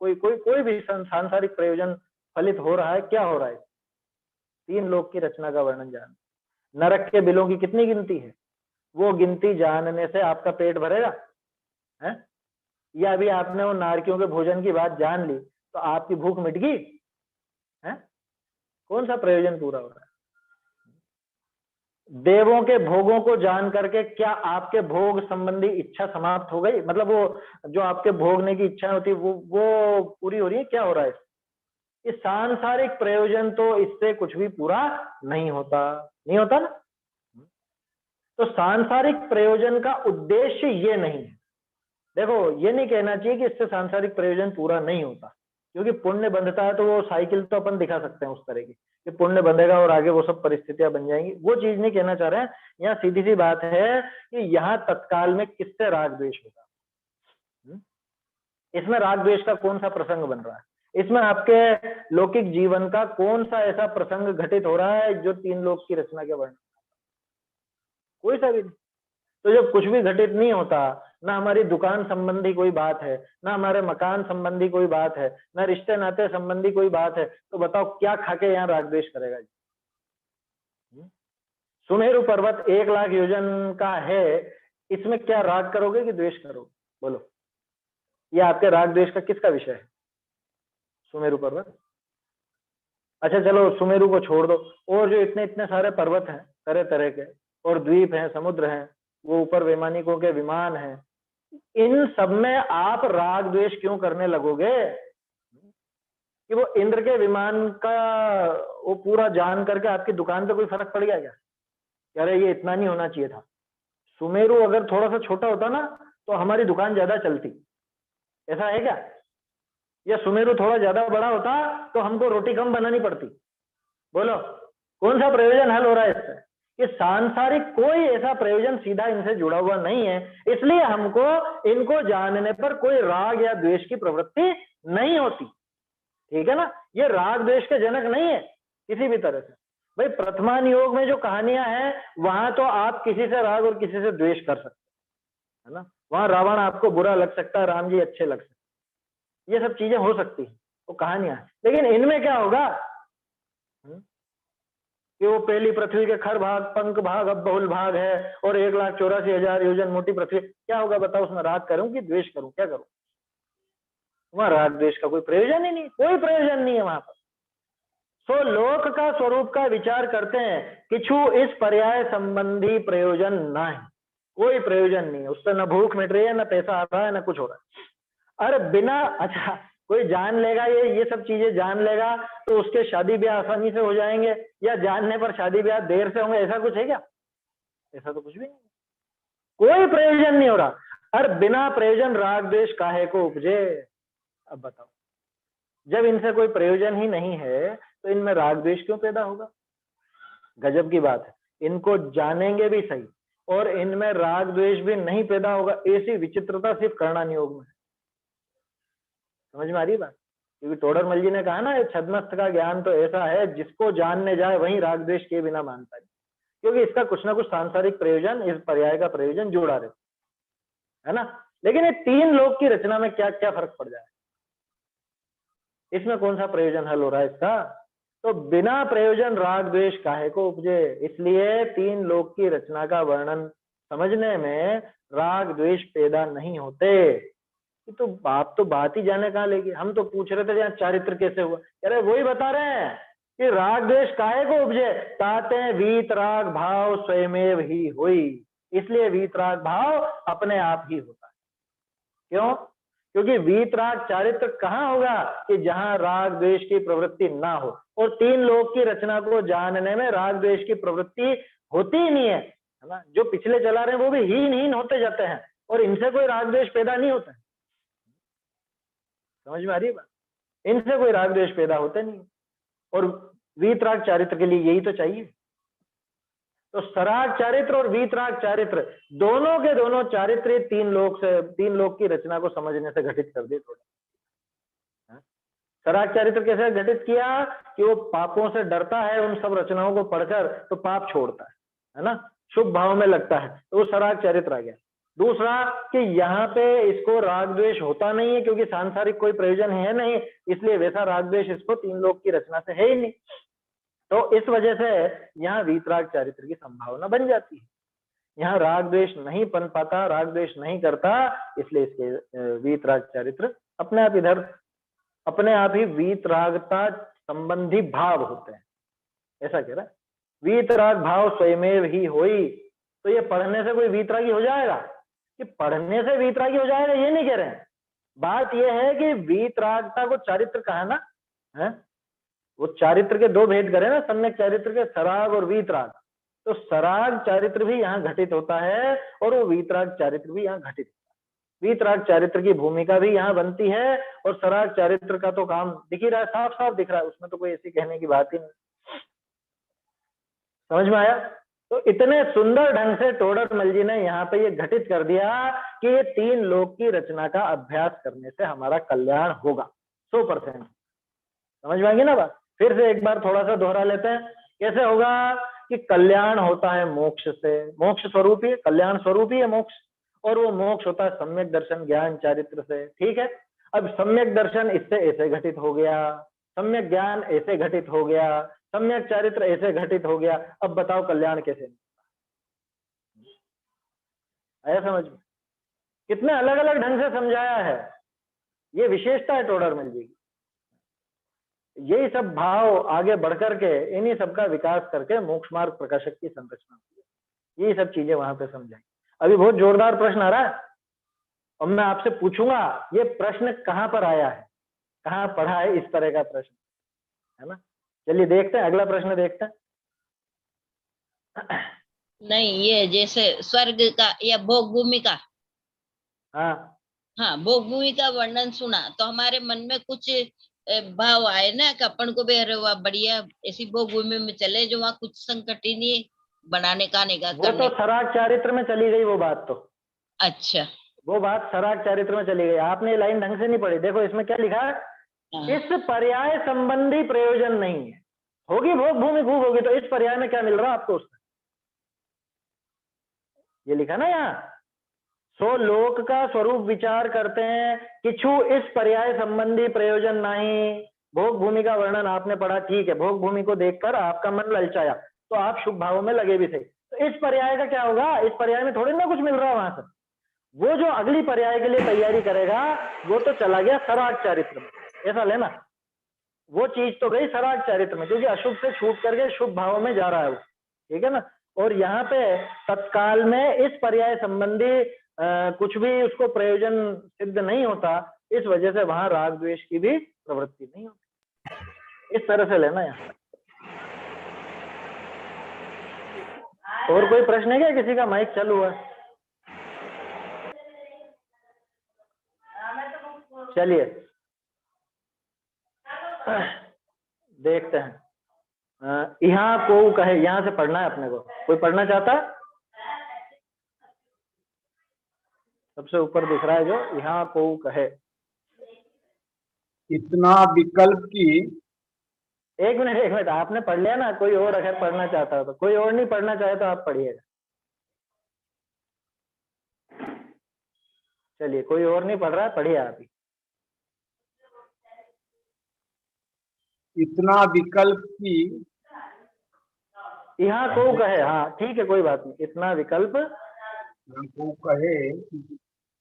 कोई भी सांसारिक प्रयोजन फलित हो रहा है? क्या हो रहा है? तीन लोक की रचना का वर्णन जान। नरक के बिलों की कितनी गिनती है, वो गिनती जानने से आपका पेट भरेगा है? या अभी आपने वो नारकियों के भोजन की बात जान ली तो आपकी भूख मिट गई है? कौन सा प्रयोजन पूरा हो रहा है? देवों के भोगों को जान करके क्या आपके भोग संबंधी इच्छा समाप्त हो गई? मतलब वो जो आपके भोगने की इच्छा होती है वो पूरी हो रही है? क्या हो रहा है? इस सांसारिक प्रयोजन तो इससे कुछ भी पूरा नहीं होता ना। तो सांसारिक प्रयोजन का उद्देश्य ये नहीं है। देखो, ये नहीं कहना चाहिए कि इससे सांसारिक प्रयोजन पूरा नहीं होता, क्योंकि पुण्य बंधता है तो वो साइकिल तो अपन दिखा सकते हैं उस तरह की कि पुण्य बंधेगा और आगे वो सब परिस्थितियां बन जाएंगी, वो चीज नहीं कहना चाह रहे हैं। यहाँ सीधी सी बात है कि यहाँ तत्काल में किससे राग द्वेष होगा, इसमें राग द्वेष का कौन सा प्रसंग बन रहा है, इसमें आपके लौकिक जीवन का कौन सा ऐसा प्रसंग घटित हो रहा है जो तीन लोक की रचना के वर्णन, कोई सा भी नहीं। तो जब कुछ भी घटित नहीं होता, ना हमारी दुकान संबंधी कोई बात है, ना हमारे मकान संबंधी कोई बात है, ना रिश्ते नाते संबंधी कोई बात है, तो बताओ क्या खाके यहाँ राग द्वेष करेगा जी? सुमेरु पर्वत 1,00,000 योजन का है, इसमें क्या राग करोगे कि द्वेष करोगे, बोलो? ये आपके राग द्वेष का किसका विषय है? सुमेरु पर्वत। अच्छा चलो सुमेरु को छोड़ दो, और जो इतने इतने सारे पर्वत हैं तरह तरह के, और द्वीप हैं, समुद्र हैं, वो ऊपर वैमानिकों के विमान हैं, इन सब में आप राग द्वेष क्यों करने लगोगे? कि वो इंद्र के विमान का वो पूरा जान करके आपकी दुकान पे कोई फर्क पड़ गया क्या? अरे ये इतना नहीं होना चाहिए था। सुमेरु अगर थोड़ा सा छोटा होता ना तो हमारी दुकान ज्यादा चलती, ऐसा है क्या? या सुमेरु थोड़ा ज्यादा बड़ा होता तो हमको रोटी कम बनानी पड़ती? बोलो, कौन सा प्रयोजन हल हो रहा है इससे? कि सांसारिक कोई ऐसा प्रयोजन सीधा इनसे जुड़ा हुआ नहीं है, इसलिए हमको इनको जानने पर कोई राग या द्वेष की प्रवृत्ति नहीं होती। ठीक है ना? ये राग द्वेष के जनक नहीं है किसी भी तरह से। भाई प्रथमान योग में जो कहानियां हैं वहां तो आप किसी से राग और किसी से द्वेष कर सकते है ना, वहां रावण आपको बुरा लग सकता है, राम जी अच्छे लग सकते, ये सब चीजें हो सकती है, वो कहानियां। लेकिन इनमें क्या होगा कि वो पहली पृथ्वी के खर भाग, पंख भाग, अब बहुल भाग है, और 1,84,000 योजन मोटी पृथ्वी, क्या होगा बताओ? उसमें राग करूं कि द्वेष करूं, क्या करूं? वहां राग द्वेष का कोई प्रयोजन ही नहीं, कोई प्रयोजन नहीं है वहां पर। सो लोक का स्वरूप का विचार करते हैं, किछु इस पर्याय संबंधी प्रयोजन ना है, कोई प्रयोजन नहीं है उससे, न भूख मिट रही है, न पैसा आ रहा है, न कुछ हो रहा है। अरे बिना, अच्छा कोई जान लेगा ये सब चीजें जान लेगा तो उसके शादी ब्याह आसानी से हो जाएंगे, या जानने पर शादी ब्याह देर से होंगे, ऐसा कुछ है क्या? ऐसा तो कुछ भी नहीं, कोई प्रयोजन नहीं हो रहा। अरे बिना प्रयोजन राग द्वेष काहे को उपजे? अब बताओ, जब इनसे कोई प्रयोजन ही नहीं है तो इनमें राग द्वेष क्यों पैदा होगा? गजब की बात है, इनको जानेंगे भी सही और इनमें राग द्वेष भी नहीं पैदा होगा, ऐसी विचित्रता सिर्फ करणान योग में। समझ में आ रही बात? क्योंकि तोडरमल जी ने कहा ना, छद्मस्त का ज्ञान तो ऐसा है जिसको जानने जाए वहीं राग द्वेष के बिना मानता है, क्योंकि इसका कुछ ना कुछ सांसारिक प्रयोजन, इस पर्याय का प्रयोजन जुड़ा रहता है ना। लेकिन ये तीन लोक की रचना में क्या क्या फर्क पड़ जाए, इसमें कौन सा प्रयोजन हल हो रहा है इसका? तो बिना प्रयोजन राग द्वेष काहे को उपजे, इसलिए तीन लोक की रचना का वर्णन समझने में राग द्वेष पैदा नहीं होते। तो आप तो बात ही जाने कहाँ लेगी, हम तो पूछ रहे थे यहाँ चारित्र कैसे हुआ, अरे वही बता रहे हैं कि राग द्वेष काहे को उपजे, ताते वीत राग भाव स्वयमेव ही हुई, इसलिए वीत राग भाव अपने आप ही होता है। क्यों? क्योंकि वीतराग चारित्र कहाँ होगा कि जहां राग द्वेष की प्रवृत्ति ना हो, और तीन लोक की रचना को जानने में राग द्वेष की प्रवृत्ति होती ही नहीं है ना। जो पिछले चला रहे हैं वो भी हीन होते जाते हैं और इनसे कोई राग द्वेष पैदा नहीं होता है। समझ में आ रही है बात? इनसे कोई राग द्वेष पैदा होते नहीं, और वीतराग चारित्र के लिए यही तो चाहिए। तो सराग चारित्र और वीतराग चारित्र दोनों के दोनों चारित्र तीन लोक की रचना को समझने से घटित कर दिए थोड़ा। सराग चारित्र कैसे घटित किया कि वो पापों से डरता है, उन सब रचनाओं को पढ़कर तो पाप छोड़ता है ना, शुभ भाव में लगता है, तो वो सराग चारित्र आ गया। दूसरा कि यहाँ पे इसको राग द्वेष होता नहीं है क्योंकि सांसारिक कोई प्रयोजन है नहीं, इसलिए वैसा राग द्वेष इसको तीन लोक की रचना से है ही नहीं, तो इस वजह से यहाँ वीतराग चारित्र की संभावना बन जाती है। यहाँ राग द्वेष नहीं पन पाता, राग द्वेष नहीं करता, इसलिए इसके वीतराग चारित्र अपने आप इधर अपने आप ही वीतरागता संबंधी भाव होते हैं, ऐसा कह रहा है। वीतराग भाव स्वयमेव ही होई, तो ये पढ़ने से कोई वीतरागी हो जाएगा कि पढ़ने से वीतरागी हो जाएगा, ये नहीं कह रहे हैं। बात यह है कि वीतरागता को चारित्र कहा ना है, वो चारित्र के दो भेद करे ना, सम्यक चारित्र के सराग और वीतराग। तो सराग चारित्र भी यहाँ घटित होता है और वो वीतराग चारित्र भी यहाँ घटित होता है। वीतराग चारित्र की भूमिका भी यहाँ बनती है और सराग चारित्र का तो काम दिख ही रहा है, साफ साफ दिख रहा है, उसमें तो कोई ऐसी कहने की बात ही नहीं। समझ में आया? तो इतने सुंदर ढंग से टोडरमल जी ने यहाँ पे ये घटित कर दिया कि ये 3 लोक की रचना का अभ्यास करने से हमारा कल्याण होगा 100%। समझ में आएगी ना बात? फिर से एक बार थोड़ा सा दोहरा लेते हैं। कैसे होगा कि कल्याण होता है मोक्ष से, मोक्ष स्वरूप ही, कल्याण स्वरूप ही है मोक्ष, और वो मोक्ष होता है सम्यक दर्शन ज्ञान चारित्र से। ठीक है, अब सम्यक दर्शन इससे ऐसे घटित हो गया, सम्यक ज्ञान ऐसे घटित हो गया, सम्यक चारित्र ऐसे घटित हो गया। अब बताओ कल्याण कैसे आया समझ में? कितने अलग अलग ढंग से समझाया है, ये विशेषता है टोडरमल जी की। यही सब भाव आगे बढ़कर के इन्हीं सबका विकास करके मोक्ष मार्ग प्रकाशक की संरचना होती है। यही सब चीजें वहां पे समझाई। अभी बहुत जोरदार प्रश्न आ रहा है और मैं आपसे पूछूंगा ये प्रश्न कहाँ पर आया है, कहाँ पढ़ा है इस तरह का प्रश्न, है ना? चलिए देखते हैं, अगला प्रश्न देखते हैं। नहीं, ये जैसे स्वर्ग का या भोग भूमि का, हाँ हाँ, भोग भूमि का वर्णन सुना तो हमारे मन में कुछ भाव आए ना कि अपन को भी अरे वाह बढ़िया ऐसी भोग भूमि में चले जो वहाँ कुछ संकट ही नहीं है बनाने खाने का, वो करने तो सराग चारित्र में चली गई वो बात। तो अच्छा, वो बात सराग चारित्र में चली गई। आपने ये लाइन ढंग से नहीं पढ़ी। देखो इसमें क्या लिखा है, हाँ, इस पर्याय संबंधी प्रयोजन नहीं है। होगी भोग भूमि खूब होगी, तो इस पर्याय में क्या मिल रहा है आपको उससे? ये लिखा ना यहाँ, सो लोक का स्वरूप विचार करते हैं, किछु इस पर्याय संबंधी प्रयोजन नहीं। भोग भूमि का वर्णन आपने पढ़ा, ठीक है, भोग भूमि को देखकर आपका मन ललचाया तो आप शुभ भावों में लगे भी थे। तो इस पर्याय का क्या होगा? इस पर्याय में थोड़ी ना कुछ मिल रहा है वहां से। वो जो अगली पर्याय के लिए तैयारी करेगा वो तो चला गया सराग चारित्र में, ऐसा लेना। वो चीज तो गई सराग चारित्र में, क्योंकि अशुभ से छूट करके शुभ भावों में जा रहा है वो, ठीक है ना? और यहाँ पे तत्काल में इस पर्याय संबंधी कुछ भी उसको प्रयोजन सिद्ध नहीं होता, इस वजह से वहां राग द्वेष की भी प्रवृत्ति नहीं होती। इस तरह से लेना यहाँ। और कोई प्रश्न है क्या? किसी का माइक चालू है? चलिए देखते हैं। यहाँ को कहे, यहाँ से पढ़ना है अपने को। कोई पढ़ना चाहता? सबसे ऊपर दिख रहा है जो, यहाँ को कहे। इतना विकल्प की, एक मिनट, आपने पढ़ लिया ना? कोई और अगर पढ़ना चाहता हो तो, कोई और नहीं पढ़ना चाहे तो आप पढ़िएगा। चलिए, कोई और नहीं पढ़ रहा है, पढ़िए आप ही। इतना विकल्प की, यहाँ को कहे, हाँ ठीक है, कोई बात नहीं। इतना विकल्प को कहे,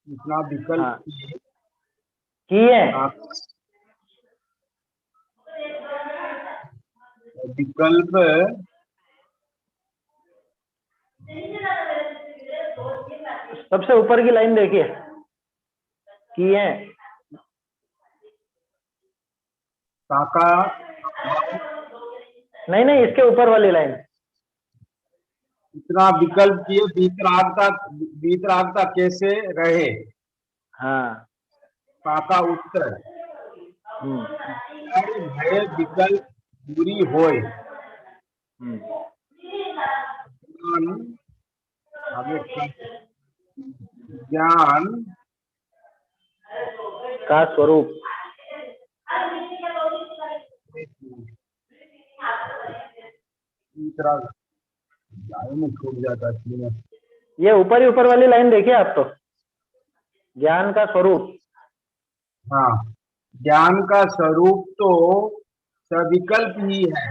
इतना विकल्प हाँ, की किए। विकल्प सबसे ऊपर की लाइन देखिए, किए। काका, नहीं, इसके ऊपर वाली लाइन। इतना विकल्प किए वीतरागता कैसे रहे? हाँ, काका उत्तर, भय विकल्प दूरी होय। ज्ञान का स्वरूप। में छूट जाता है। ये ऊपर ही ऊपर वाली लाइन देखिए आप तो, ज्ञान का स्वरूप। हाँ, ज्ञान का स्वरूप तो सविकल्प ही है।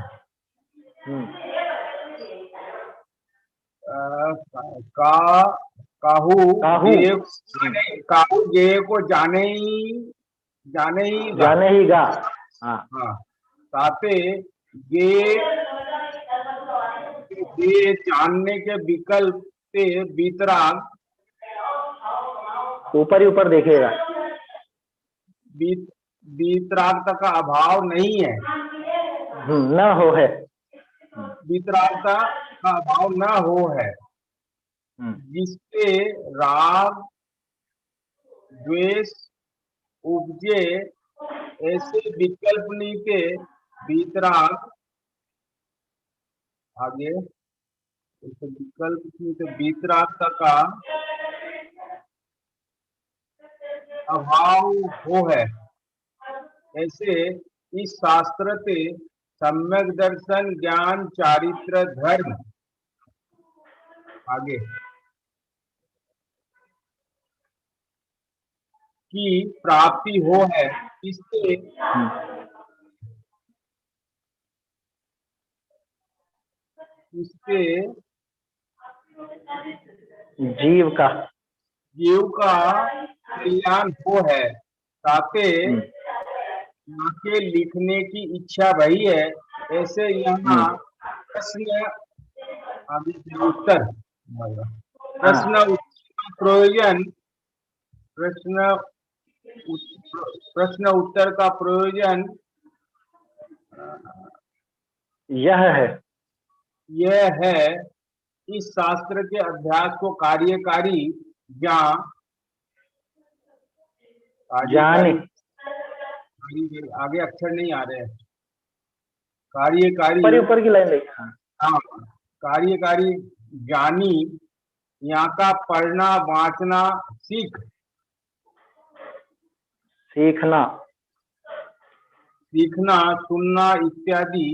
काहू गेय को जाने ही गा। हाँ, ताते गे जानने के विकल्प से वीतराग, ऊपर ही ऊपर देखिएगा, वीतरागता का अभाव नहीं है। ना हो है। वीतरागता का अभाव न हो है, जिससे राग द्वेष उपजे, ऐसे विकल्पनी के वीतराग, आगे ऐसे विकल्पनी के वीतराग का अभाव हो है, ऐसे इस शास्त्र से सम्यक दर्शन ज्ञान चारित्र धर्म, आगे की प्राप्ति हो है। इससे जीव का कल्याण हो है, ताते आके लिखने की इच्छा वही है। ऐसे यहाँ प्रश्न आगे से उत्तर, प्रश्न प्रयोजन, प्रश्न उत्तर का प्रयोजन यह है इस शास्त्र के अभ्यास को कार्यकारी आगे अक्षर नहीं आ रहे हैं, कार्यकारी ऊपर की लाइन हाँ, कार्यकारी ज्ञानी यहाँ का पढ़ना वाचना सीखना सुनना इत्यादि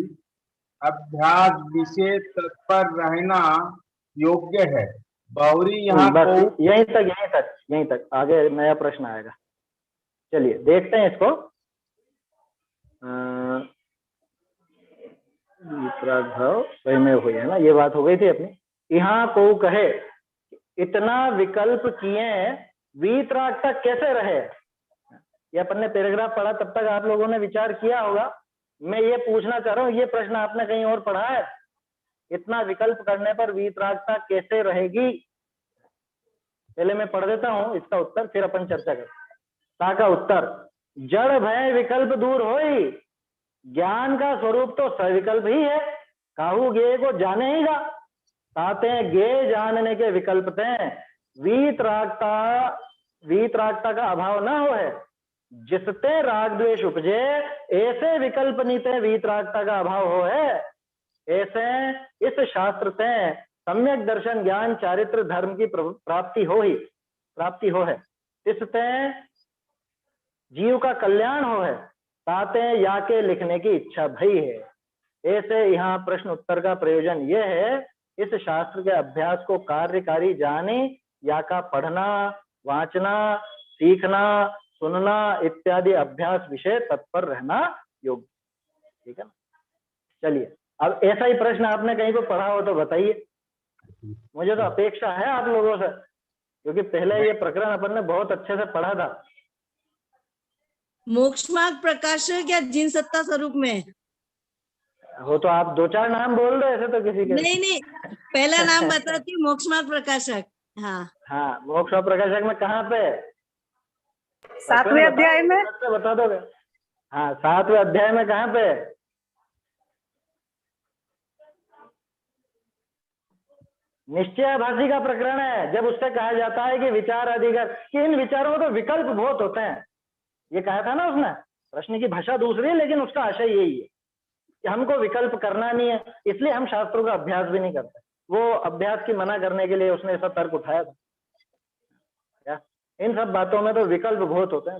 अभ्यास विषय तत्पर रहना योग्य है। बहुरी यहाँ बस यहीं तक आगे नया प्रश्न आएगा। चलिए देखते हैं इसको। में हुई है ना, ये बात हो गई थी अपनी। यहाँ को कहे इतना विकल्प किए वीतराग तक कैसे रहे। ये अपन ने पैराग्राफ पढ़ा, तब तक आप लोगों ने विचार किया होगा। मैं ये पूछना चाह रहा हूँ, ये प्रश्न आपने कहीं और पढ़ा है? इतना विकल्प करने पर वीतरागता कैसे रहेगी? पहले मैं पढ़ देता हूँ इसका उत्तर, फिर अपन चर्चा करें। ता का उत्तर, जड़ भय विकल्प दूर होई, ज्ञान का स्वरूप तो सविकल्प ही है, काहू गे को जाने ही गा, ताते गे जानने के विकल्प थे, वीतरागता का अभाव न हो है, जिसते राग द्वेष उपजे, ऐसे विकल्प नीते वीतरागता का अभाव हो है। ऐसे इस शास्त्र से सम्यक दर्शन ज्ञान चारित्र धर्म की प्राप्ति हो है, इससे जीव का कल्याण हो है, ताते या के लिखने की इच्छा भई है। ऐसे यहाँ प्रश्न उत्तर का प्रयोजन यह है, इस शास्त्र के अभ्यास को कार्यकारी जाने या का पढ़ना वाचना सीखना सुनना इत्यादि अभ्यास विषय तत्पर रहना योग्य। ठीक है ना। चलिए अब ऐसा ही प्रश्न आपने कहीं को पढ़ा हो तो बताइए। मुझे तो अपेक्षा है आप लोगों से, क्योंकि पहले ये प्रकरण अपन ने बहुत अच्छे से पढ़ा था। मोक्ष मार्ग प्रकाशक या जिन सत्ता स्वरूप में हो तो आप 2-4 नाम बोल रहे, ऐसे तो किसी के नहीं पहला नाम बताती मोक्ष मार्ग प्रकाशक। हाँ मोक्ष मार्ग प्रकाशक में कहाँ पे? 7वें अध्याय में बता दोगे? हाँ 7वें अध्याय में कहाँ पे? निश्चयाभासी का प्रकरण है, जब उससे कहा जाता है कि विचार अधिकार, कि इन विचारों में तो विकल्प बहुत होते हैं। ये कहा था ना उसने, प्रश्न की भाषा दूसरी है लेकिन उसका आशय यही है कि हमको विकल्प करना नहीं है, इसलिए हम शास्त्रों का अभ्यास भी नहीं करते। वो अभ्यास की मना करने के लिए उसने ऐसा तर्क उठाया था। क्या इन सब बातों में तो विकल्प बहुत होते हैं।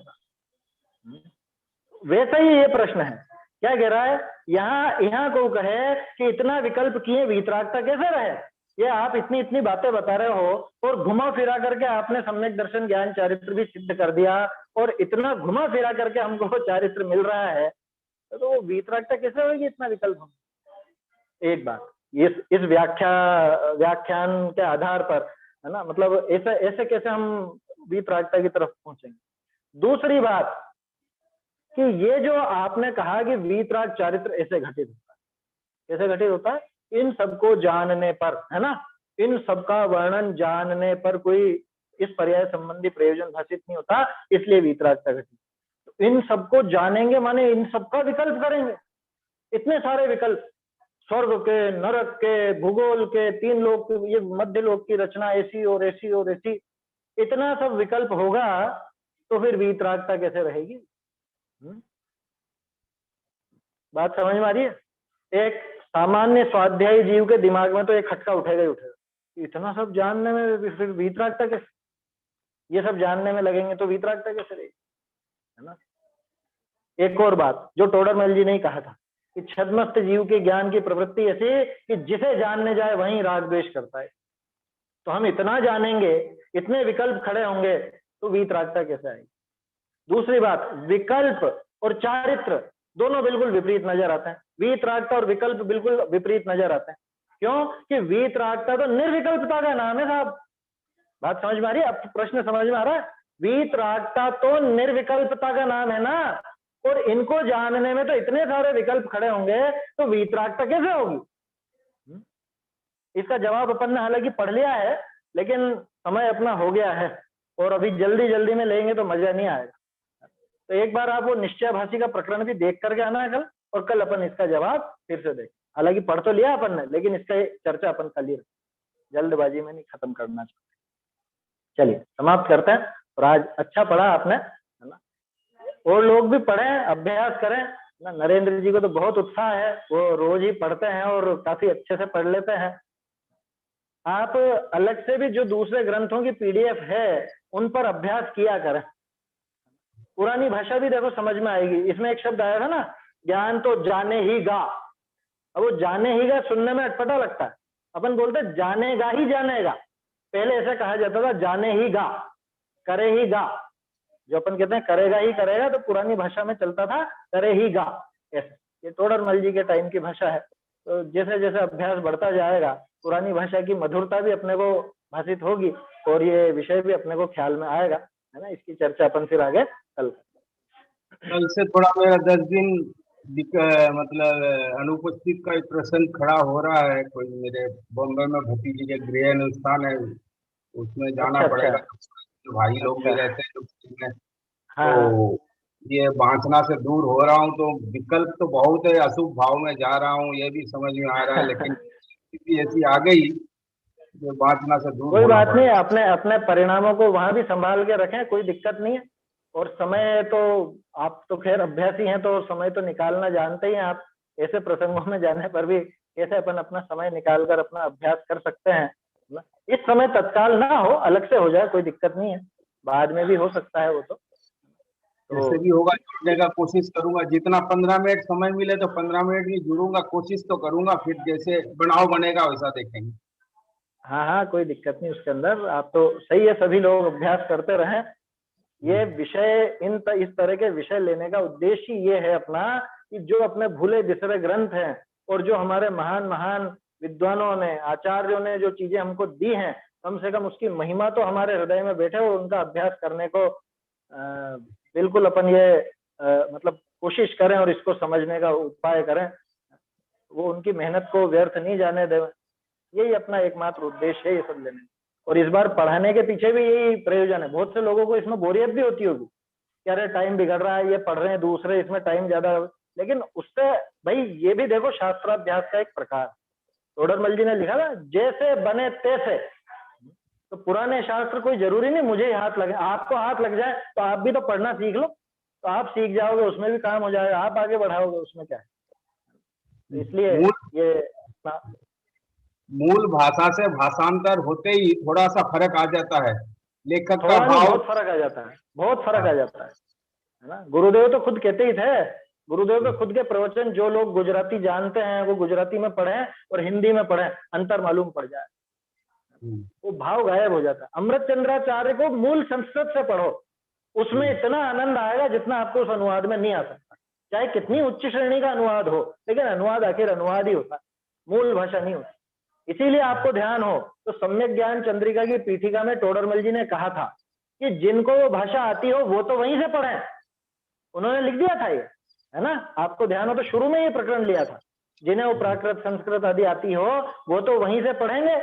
वैसा ही ये प्रश्न है, क्या कह रहा है यहाँ को कहे कि इतना विकल्प किए वीतरागता कैसे रहे। ये आप इतनी बातें बता रहे हो और घुमा फिरा करके आपने सम्यक दर्शन ज्ञान चारित्र भी सिद्ध कर दिया, और इतना घुमा फिरा करके हमको चारित्र मिल रहा है, तो वो वीतरागता कैसे होगी इतना विकल्प। एक बात इस व्याख्यान के आधार पर है ना, मतलब ऐसे कैसे हम वीतरागता की तरफ पहुंचेंगे। दूसरी बात कि ये जो आपने कहा कि वीतराग चारित्र ऐसे घटित होता है, कैसे घटित होता है? इन सबको जानने पर, है ना, इन सबका वर्णन जानने पर कोई इस पर्याय संबंधी प्रयोजन भाषित नहीं होता, इसलिए वीतरागता घटित। तो इन सबको जानेंगे माने इन सबका विकल्प करेंगे, इतने सारे विकल्प स्वर्ग के, नरक के, भूगोल के, 3 लोक, ये मध्य लोक की रचना ऐसी और ऐसी और ऐसी, इतना सब विकल्प होगा तो फिर वीतरागता कैसे रहेगी? बात समझ में आ रही है? एक सामान्य स्वाध्यायी जीव के दिमाग में तो एक खटका उठेगा ही उठेगा, इतना सब जानने में फिर वीतरागता कैसे? ये सब जानने में लगेंगे तो वीतरागता कैसे रहेगी, है ना? एक और बात जो टोडरमल जी ने ही कहा था कि छद्मस्त जीव के ज्ञान की प्रवृत्ति ऐसी कि जिसे जानने जाए वहीं राग द्वेष करता है। तो हम इतना जानेंगे, इतने विकल्प खड़े होंगे तो वीतरागता कैसे आएगी? दूसरी बात, विकल्प और चारित्र दोनों बिल्कुल विपरीत नजर आते हैं। वीतरागता और विकल्प बिल्कुल विपरीत नजर आते हैं। क्यों? कि वीतरागता तो निर्विकल्पता का नाम है साहब। बात समझ में आ रही है? अब प्रश्न समझ में आ रहा है? वीतरागता तो निर्विकल्पता का नाम है ना, और इनको जानने में तो इतने सारे विकल्प खड़े होंगे तो वीतरागता कैसे होगी? इसका जवाब अपन ने हालांकि पढ़ लिया है, लेकिन समय अपना हो गया है और अभी जल्दी जल्दी में लेंगे तो मजा नहीं आएगा। तो एक बार आप वो निश्चयभाषी का प्रकरण भी देख करके आना है कल, और कल अपन इसका जवाब फिर से देखें। हालांकि पढ़ तो लिया अपन ने, लेकिन इसका चर्चा अपन कल ही रखें, जल्दबाजी में नहीं खत्म करना चाहते। चलिए समाप्त करते हैं। और आज अच्छा पढ़ा आपने, है ना? और लोग भी पढ़ें, अभ्यास करें ना। नरेंद्र जी को तो बहुत उत्साह है, वो रोज ही पढ़ते हैं और काफी अच्छे से पढ़ लेते हैं। आप अलग से भी जो दूसरे ग्रंथों की पीडीएफ है उन पर अभ्यास किया करें। पुरानी भाषा भी देखो समझ में आएगी। इसमें एक शब्द आया था ना, ज्ञान तो जाने ही गा। अब वो जाने ही गा सुनने में अटपटा लगता है, अपन बोलते जानेगा ही जानेगा। पहले ऐसा कहा जाता था जाने ही गा, करे ही गा। जो अपन कहते हैं करेगा ही करेगा, तो पुरानी भाषा में चलता था करे ही गा ऐसे। ये टोडरमल जी के टाइम की भाषा है। तो जैसे जैसे अभ्यास बढ़ता जाएगा पुरानी भाषा की मधुरता भी अपने को भाषित होगी और ये विषय भी अपने को ख्याल में आएगा, है ना? इसकी चर्चा अपन फिर आगे कल से थोड़ा मेरा 10 दिन मतलब अनुपस्थित का एक प्रश्न खड़ा हो रहा है। कोई मेरे बॉम्बे में भतीजी के गृह अनुष्ठान है, उसमें जाना पड़ेगा। तो भाई लोग भी रहते हैं तो ये वासना से दूर हो रहा हूँ। तो विकल्प तो बहुत है, अशुभ भाव में जा रहा हूँ ये भी समझ में आ रहा है, लेकिन स्थिति ऐसी आ गई जो वासना से दूर। कोई बात नहीं, अपने अपने परिणामों को वहां भी संभाल के रखें, कोई दिक्कत नहीं है। और समय तो आप तो खैर अभ्यासी हैं तो समय तो निकालना जानते ही हैं आप। ऐसे प्रसंगों में जाने पर भी कैसे अपन अपना समय निकाल कर अपना अभ्यास कर सकते हैं। इस समय तत्काल ना हो, अलग से हो जाए, कोई दिक्कत नहीं है, बाद में भी हो सकता है वो तो जैसे भी होगा जुड़ने का कोशिश करूंगा। जितना 15 मिनट समय मिले तो 15 मिनट भी जुड़ूंगा, कोशिश तो करूंगा। फिर जैसे बनाव बनेगा वैसा देखेंगे। हाँ हाँ, कोई दिक्कत नहीं उसके अंदर। आप तो सही है, सभी लोग अभ्यास करते रहें। ये विषय इस तरह के विषय लेने का उद्देश्य ये है अपना कि जो अपने भूले बिसरे ग्रंथ हैं और जो हमारे महान महान विद्वानों ने, आचार्यों ने जो चीजें हमको दी हैं, कम से कम उसकी महिमा तो हमारे हृदय में बैठे और उनका अभ्यास करने को बिल्कुल अपन ये मतलब कोशिश करें और इसको समझने का उपाय करें। वो उनकी मेहनत को व्यर्थ नहीं जाने दें, यही अपना एकमात्र उद्देश्य है ये सब लेने। और इस बार पढ़ाने के पीछे भी यही प्रयोजन है। बहुत से लोगों को इसमें बोरियत भी होती होगी कि अरे टाइम बिगड़ रहा है, ये पढ़ रहे हैं दूसरे, इसमें टाइम ज्यादा। लेकिन उससे भाई ये भी देखो शास्त्राभ्यास का एक प्रकार। टोडरमल जी ने लिखा था जैसे बने तैसे। तो पुराने शास्त्र कोई जरूरी नहीं मुझे हाथ लगे, आपको हाथ लग जाए तो आप भी तो पढ़ना सीख लो, तो आप सीख जाओगे, उसमें भी काम हो जाएगा, आप आगे बढ़ाओगे, उसमें क्या है। इसलिए ये मूल भाषा से भाषांतर होते ही थोड़ा सा फर्क आ जाता है। लेखक का भाव बहुत फर्क आ जाता है, बहुत फर्क आ जाता है ना। गुरुदेव तो खुद कहते ही थे, गुरुदेव के खुद के प्रवचन जो लोग गुजराती जानते हैं वो गुजराती में पढ़े और हिंदी में पढ़े, अंतर मालूम पड़ जाए, वो भाव गायब हो जाता है। अमृत चंद्राचार्य को मूल संस्कृत से पढ़ो, उसमें इतना आनंद आएगा जितना आपको उस अनुवाद में नहीं आ सकता। चाहे कितनी उच्च श्रेणी का अनुवाद हो, लेकिन अनुवाद आखिर अनुवाद ही होता है, मूल भाषा नहीं होती। इसीलिए आपको ध्यान हो तो सम्यक ज्ञान चंद्रिका की पीठिका में टोडरमल जी ने कहा था कि जिनको वो भाषा आती हो वो तो वहीं से पढ़े। उन्होंने लिख दिया था ये, है ना, आपको ध्यान हो तो शुरू में ये प्रकरण लिया था, जिन्हें वो प्राकृत संस्कृत आदि आती हो वो तो वहीं से पढ़ेंगे,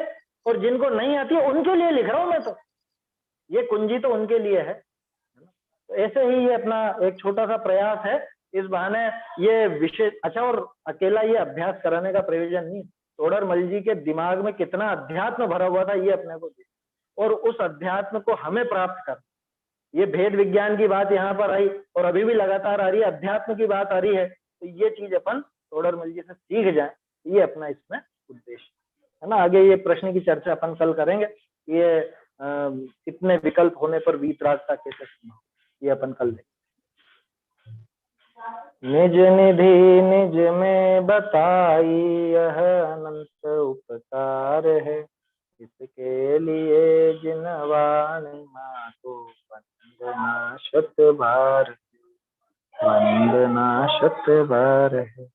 और जिनको नहीं आती है उनके लिए लिख रहा हूं मैं, तो ये कुंजी तो उनके लिए है। तो ऐसे ही ये अपना एक छोटा सा प्रयास है इस बहाने ये विशेष अच्छा, और अकेला ये अभ्यास कराने का प्रयोजन नहीं, तोडरमल जी के दिमाग में कितना अध्यात्म भरा हुआ था ये अपने को, और उस अध्यात्म को हमें प्राप्त कर, ये भेद विज्ञान की बात यहाँ पर आई और अभी भी लगातार आ रही है, अध्यात्म की बात आ रही है, तो ये चीज अपन तोडरमल जी से सीख जाए, ये अपना इसमें उद्देश्य है ना। आगे ये प्रश्न की चर्चा अपन कल करेंगे, ये इतने विकल्प होने पर वीतरागता कैसे संभव, ये अपन कल देखेंगे। निज निधि निज में बताई यह अनंत उपकार है, इसके लिए जिन वाणी माँ को वंदना शत बार, वंदना शत बार है।